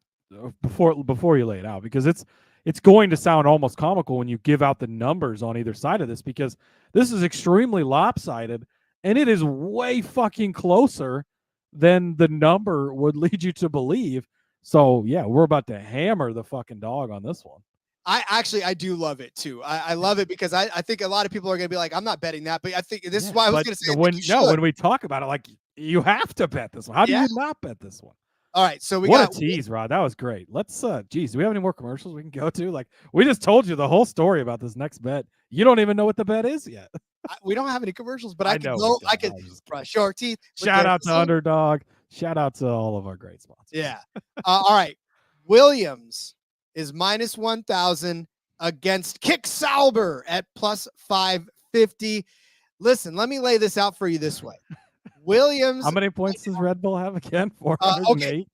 before you lay it out because it's going to sound almost comical when you give out the numbers on either side of this because this is extremely lopsided and it is way fucking closer than the number would lead you to believe. So yeah, we're about to hammer the fucking dog on this one. I do love it too. I love it because I think a lot of people are going to be like, I'm not betting that, but I think this is why I was going to say when we talk about it, like you have to bet this one. How do you not bet this one? All right, so what a tease, Rod. That was great. Let's geez, do we have any more commercials we can go to? Like we just told you the whole story about this next bet. You don't even know what the bet is yet. We don't have any commercials, but I could brush your teeth. Shout out to Underdog. Shout out to all of our great sponsors. Yeah. All right. Williams is minus 1,000 against Kick Sauber at plus 550. Listen, let me lay this out for you this way. Williams. How many points does Red Bull have again? 408. Okay.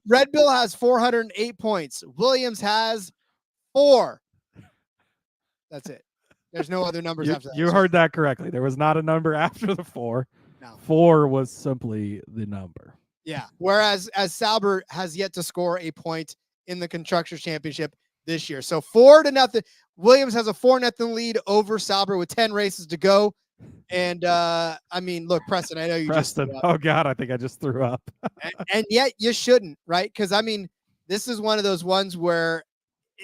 Red Bull has 408 points. Williams has 4. That's it. There's no other numbers after that. You heard that correctly. There was not a number after the 4. No. 4 was simply the number. Yeah. Whereas Sauber has yet to score a point in the Constructors Championship this year. So 4-0. Williams has a 4-0 lead over Sauber with 10 races to go. And I mean, look, Preston, I know you Preston. Oh God, I think I just threw up. and yet you shouldn't, right? Because I mean, this is one of those ones where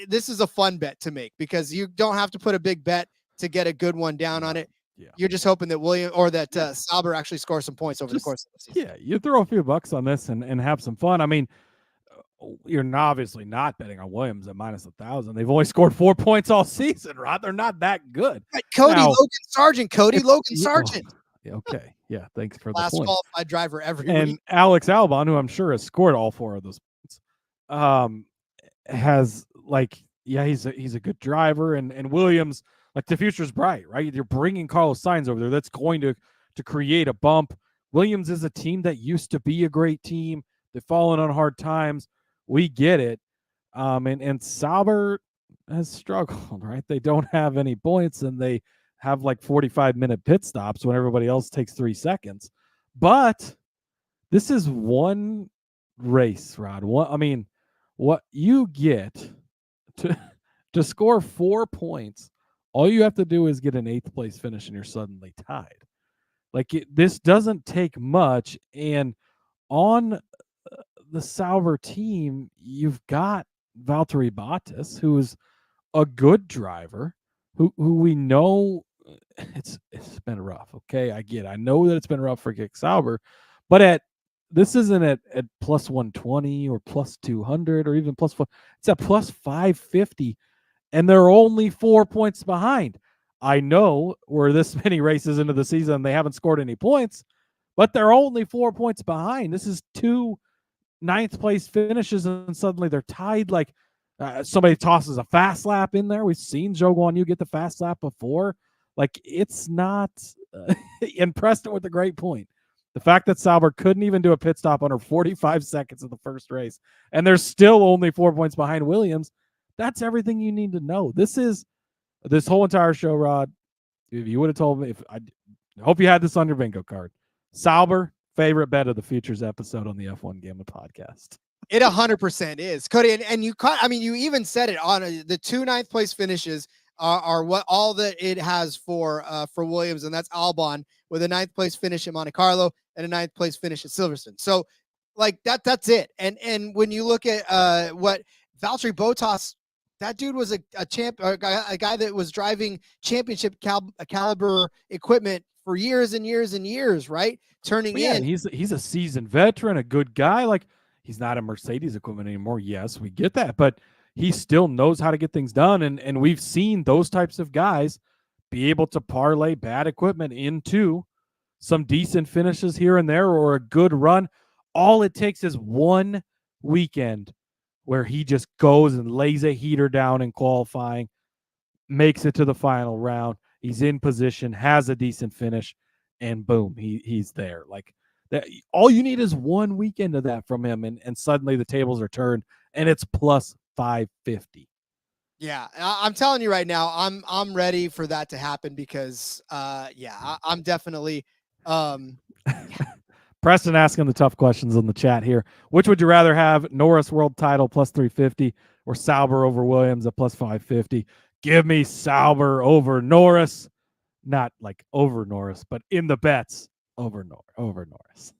this is a fun bet to make because you don't have to put a big bet to get a good one down on it. Yeah. You're just hoping that Sauber actually scores some points over the course of the season. Yeah, you throw a few bucks on this and have some fun. I mean, you're obviously not betting on Williams at minus 1,000. They've only scored 4 points all season, right? They're not that good. Right, Logan Sargent. Okay. Yeah. Thanks for last the point. qualified driver every week. And Alex Albon, who I'm sure has scored all 4 of those points, has he's a good driver, and Williams, Like the future's bright, right? You're bringing Carlos Sainz over there. That's going to create a bump. Williams is a team that used to be a great team. They've fallen on hard times. We get it. And Sauber has struggled, right? They don't have any points, and they have like 45-minute pit stops when everybody else takes 3 seconds. But this is one race, Rod. What you get to score 4 points, all you have to do is get an 8th place finish and you're suddenly tied. Like this doesn't take much. And on the Sauber team, you've got Valtteri Bottas, who is a good driver, who we know it's been rough. Okay, I know that it's been rough for Kick Sauber, but this isn't at plus 120 or plus 200 or even plus 4. It's at plus 550, and they're only 4 points behind. I know we're this many races into the season, they haven't scored any points, but they're only 4 points behind. This is 2 9th place finishes, and suddenly they're tied. Like somebody tosses a fast lap in there. We've seen Zhou Guanyu get the fast lap before. Like it's not impressed with a great point. The fact that Sauber couldn't even do a pit stop under 45 seconds of the first race, and they're still only 4 points behind Williams, that's everything you need to know. This whole entire show, Rod, if you would have told me, I hope you had this on your bingo card. Sauber, favorite bet of the Futures episode on the F1 Gambling Podcast. It 100% is, Cody, and you caught. I mean, you even said it on the 2 9th place finishes are what all that it has for Williams, and that's Albon with a 9th place finish at Monte Carlo and a 9th place finish at Silverstone. So, like that's it. And when you look at what Valtteri Bottas, that dude was a guy that was driving championship caliber equipment for years and years and years, right? Turning in. He's a seasoned veteran, a good guy. Like he's not a Mercedes equipment anymore. Yes, we get that, but he still knows how to get things done. And we've seen those types of guys be able to parlay bad equipment into some decent finishes here and there or a good run. All it takes is one weekend where he just goes and lays a heater down in qualifying, makes it to the final round. He's in position, has a decent finish, and boom, he's there. Like that. All you need is one weekend of that from him, and suddenly the tables are turned, and it's plus 550. Yeah, I'm telling you right now, I'm ready for that to happen because, I'm definitely. Preston asking the tough questions in the chat here. Which would you rather have? Norris world title plus 350 or Sauber over Williams at plus 550? Give me Sauber over Norris. Not like over Norris, but in the bets over Norris.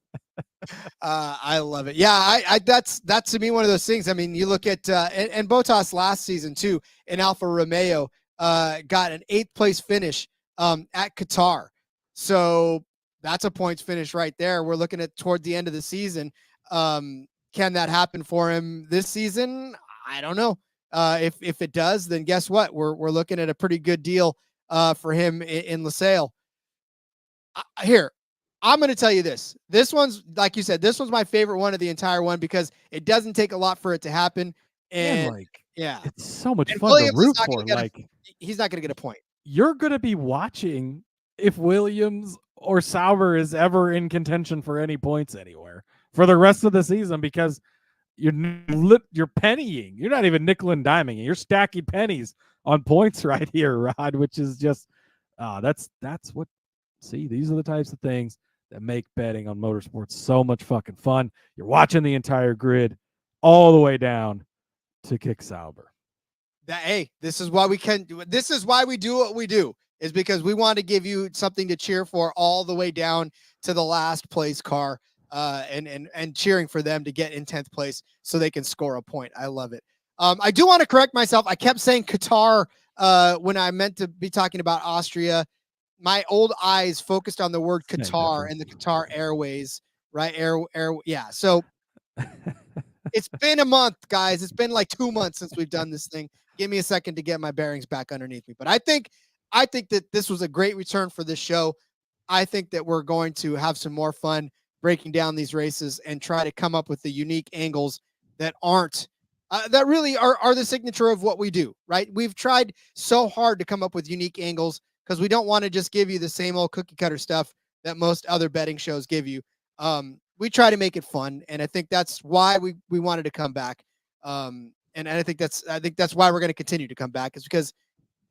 I love it. Yeah, I that's to me one of those things. I mean, you look at and Bottas last season too in Alfa Romeo got an 8th place finish at Qatar. So that's a points finish right there. We're looking at toward the end of the season. Can that happen for him this season? I don't know. If it does, then guess what? We're looking at a pretty good deal for him in Losail. Here, I'm going to tell you this. This one's, like you said, this was my favorite one of the entire one because it doesn't take a lot for it to happen. And yeah, it's so much fun Williams to root for. He's not going to get a point. You're going to be watching if Williams or Sauber is ever in contention for any points anywhere for the rest of the season because you're pennying. You're not even nickel and diming. You're stacking pennies on points right here, Rod, which is just that's what. See, these are the types of things that make betting on motorsports so much fucking fun. You're watching the entire grid all the way down to Kick Sauber. This is why we do what we do, is because we want to give you something to cheer for all the way down to the last place car and cheering for them to get in 10th place so they can score a point. I love it. I do want to correct myself. I kept saying Qatar when I meant to be talking about Austria. My old eyes focused on the word Qatar and the Qatar Airways, right? Yeah. So it's been a month, guys. It's been like 2 months since we've done this thing. Give me a second to get my bearings back underneath me. But I think that this was a great return for this show. I think that we're going to have some more fun breaking down these races and try to come up with the unique angles that aren't that really are the signature of what we do, right? We've tried so hard to come up with unique angles because we don't want to just give you the same old cookie cutter stuff that most other betting shows give you. We try to make it fun, and I think that's why we wanted to come back. And I think that's why we're going to continue to come back, is because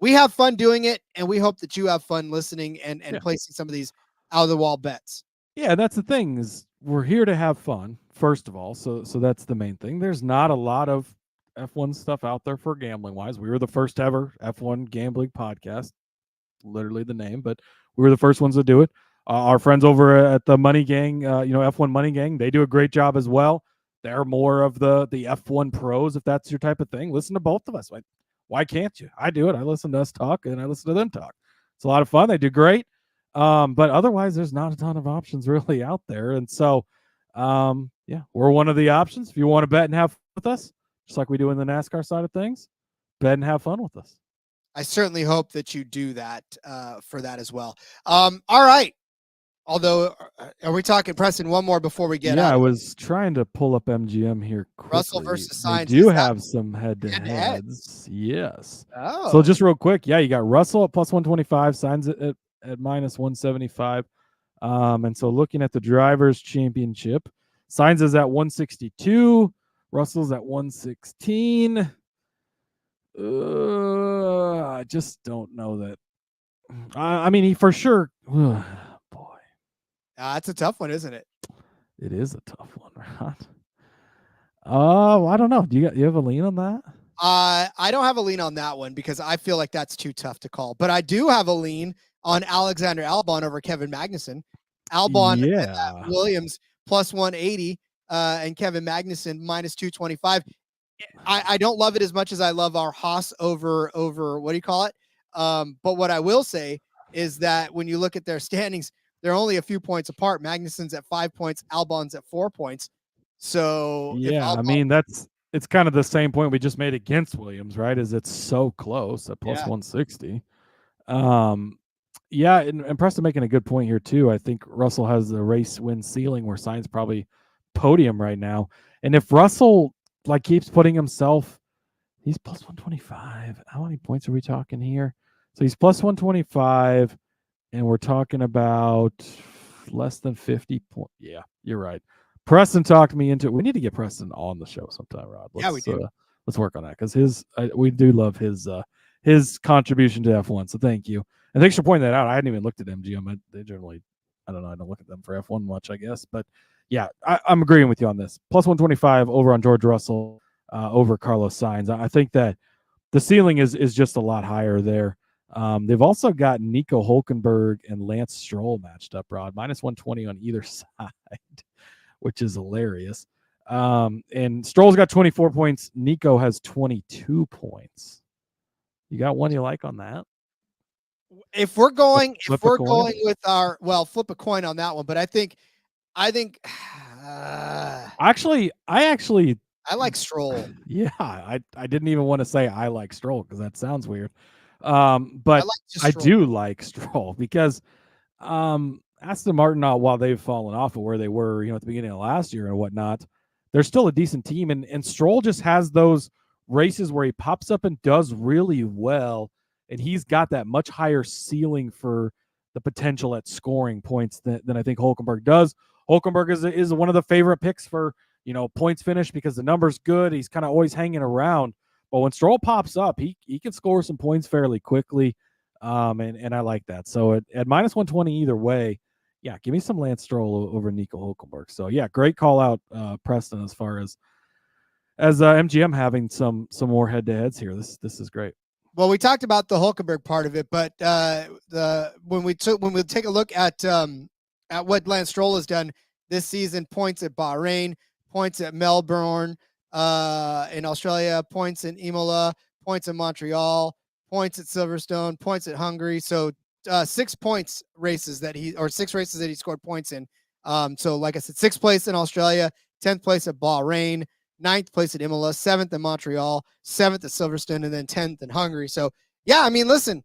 we have fun doing it, and we hope that you have fun listening and placing some of these out of the wall bets. Yeah, that's the thing, is we're here to have fun, first of all. So that's the main thing. There's not a lot of F1 stuff out there for gambling wise. We were the first ever F1 gambling podcast, literally the name, but we were the first ones to do it. Our friends over at the Money Gang, F1 Money Gang, they do a great job as well. They're more of the F1 pros, if that's your type of thing. Listen to both of us. Why can't you? I do it. I listen to us talk and I listen to them talk. It's a lot of fun. They do great. But otherwise, there's not a ton of options really out there. And so, we're one of the options. If you want to bet and have fun with us, just like we do in the NASCAR side of things, bet and have fun with us. I certainly hope that you do that for that as well. All right. Although, are we talking, Preston, one more before we get out? Yeah, I was trying to pull up MGM here quickly. Russell versus Sainz. We do have some head-to-heads. Yes. Oh. So just real quick, you got Russell at plus 125, Sainz at minus 175. And so looking at the Drivers' Championship, Sainz is at 162, Russell's at 116. I just don't know that. I mean, he for sure. It's a tough one, isn't it? It is a tough one, right? I don't know. Do you have a lean on that? I don't have a lean on that one because I feel like that's too tough to call. But I do have a lean on Alexander Albon over Kevin Magnussen. Albon at Williams plus 180 and Kevin Magnussen minus 225. I don't love it as much as I love our Haas over what do you call it? But what I will say is that when you look at their standings, they're only a few points apart. Magnussen's at 5 points, Albon's at 4 points. So I mean, it's kind of the same point we just made against Williams, right? Is it's so close at plus 160. And Preston making a good point here too. I think Russell has the race win ceiling where Sainz probably podium right now. And if Russell keeps putting himself, he's plus 125. How many points are we talking here? So he's plus 125. And we're talking about less than 50 points. Yeah, you're right. Preston talked me into it. We need to get Preston on the show sometime, Rod. We do. Let's work on that because we do love his contribution to F1. So thank you. And thanks for pointing that out. I hadn't even looked at MGM. They generally, I don't know. I don't look at them for F1 much, I guess. But yeah, I'm agreeing with you on this. Plus 125 over on George Russell over Carlos Sainz. I think that the ceiling is just a lot higher there. They've also got Nico Hulkenberg and Lance Stroll matched up, Rod, minus 120 on either side, which is hilarious. And Stroll's got 24 points. Nico has 22 points. You got one you like on that? If we're going with our, flip a coin on that one, but I think actually I like Stroll. Yeah, I didn't even want to say I like Stroll because that sounds weird. But I do like Stroll because Aston Martin, while they've fallen off of where they were, at the beginning of last year and whatnot, they're still a decent team. And Stroll just has those races where he pops up and does really well. And he's got that much higher ceiling for the potential at scoring points than I think Hulkenberg does. Hulkenberg is one of the favorite picks for, points finish because the number's good. He's kind of always hanging around. But when Stroll pops up, he can score some points fairly quickly, and I like that. So at minus 120 either way, give me some Lance Stroll over Nico Hulkenberg. So great call out, Preston, as far as MGM having some more head-to-heads here. This is great. Well, we talked about the Hulkenberg part of it, but when we take a look at what Lance Stroll has done this season, points at Bahrain, points at Melbourne, in Australia, points in Imola, points in Montreal, points at Silverstone, points at Hungary. So 6 races that he scored points in. So like I said, 6th place in Australia, 10th place at Bahrain, 9th place at Imola, 7th in Montreal, 7th at Silverstone, and then 10th in Hungary. So listen,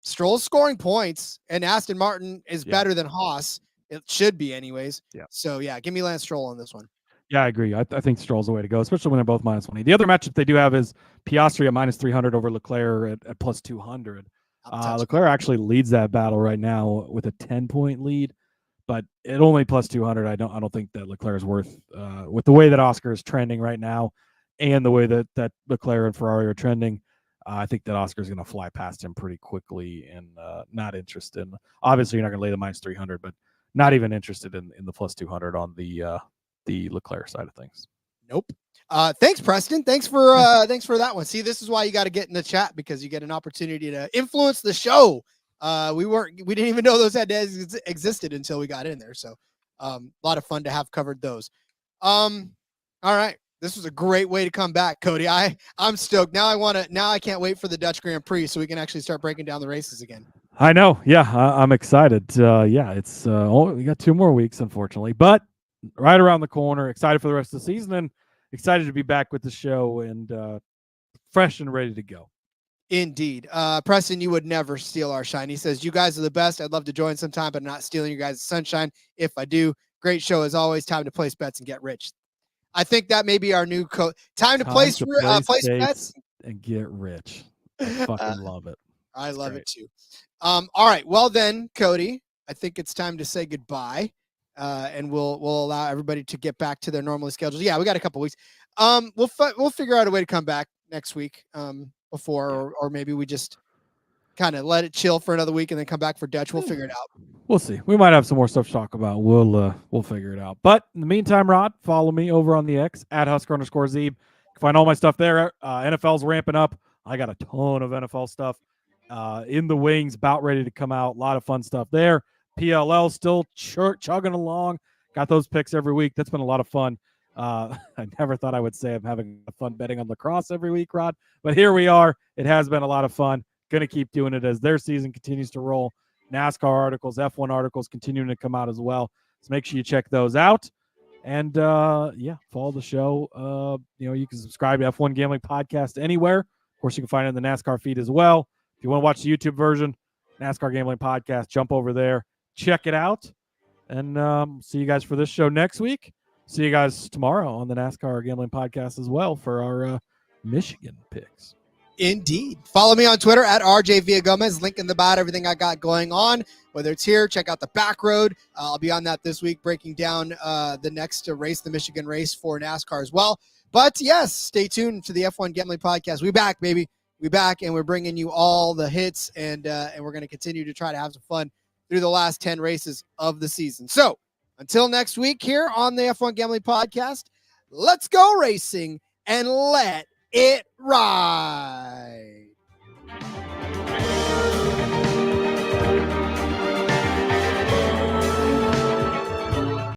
Stroll's scoring points, and Aston Martin is better than Haas. It should be anyways. Yeah. So give me Lance Stroll on this one. Yeah, I agree. I think Stroll's the way to go, especially when they're both -1. The other matchup they do have is Piastri at -300 over Leclerc at +200. Leclerc actually leads that battle right now with a 10-point lead, but at only +200, I don't think that Leclerc is worth with the way that Oscar is trending right now, and the way that Leclerc and Ferrari are trending. I think that Oscar is going to fly past him pretty quickly, and not interested. Obviously, you're not going to lay the -300, but not even interested in the +200 on the Leclerc side of things. Nope. Thanks, Preston. Thanks for that one. See, this is why you got to get in the chat, because you get an opportunity to influence the show. We didn't even know those existed until we got in there. So a lot of fun to have covered those. All right. This was a great way to come back, Cody. I'm stoked. Now I can't wait for the Dutch Grand Prix so we can actually start breaking down the races again. I know. Yeah, I'm excited. It's we got 2 more weeks, unfortunately, but right around the corner. Excited for the rest of the season, and excited to be back with the show and fresh and ready to go. Indeed. Preston, you would never steal our shine. He says, you guys are the best. I'd love to join sometime, but not stealing you guys' sunshine. If I do, great show as always. Time to place bets and get rich. I think that may be our new code. Time to place bets and get rich. I fucking love it. I love it too. All right. Well then, Cody, I think it's time to say goodbye. And we'll allow everybody to get back to their normally scheduled. Yeah, we got a couple weeks. We'll figure out a way to come back next week before, or maybe we just kind of let it chill for another week and then come back for Dutch. We'll figure it out. We'll see. We might have some more stuff to talk about. We'll figure it out. But in the meantime, Rod, follow me over on the X at Husker_Zeeb. You can find all my stuff there. NFL's ramping up. I got a ton of NFL stuff in the wings, about ready to come out. A lot of fun stuff there. PLL still chugging along. Got those picks every week. That's been a lot of fun. I never thought I would say I'm having fun betting on lacrosse every week, Rod, but here we are. It has been a lot of fun. Going to keep doing it as their season continues to roll. NASCAR articles, F1 articles continuing to come out as well. So make sure you check those out. And follow the show. You can subscribe to F1 Gambling Podcast anywhere. Of course, you can find it in the NASCAR feed as well. If you want to watch the YouTube version, NASCAR Gambling Podcast, jump over there, check it out, and see you guys for this show next week. See you guys tomorrow on the NASCAR Gambling Podcast as well for our Michigan picks. Indeed. Follow me on Twitter at RJ Villagomez. Link in the bio, everything I got going on, whether it's here, check out the back road. I'll be on that this week, breaking down the next race, the Michigan race for NASCAR as well. But yes, stay tuned to the F1 Gambling Podcast. We back, baby. We back, and we're bringing you all the hits, and we're going to continue to try to have some fun through the last 10 races of the season. So until next week here on the F1 Gambling Podcast, let's go racing and let it ride.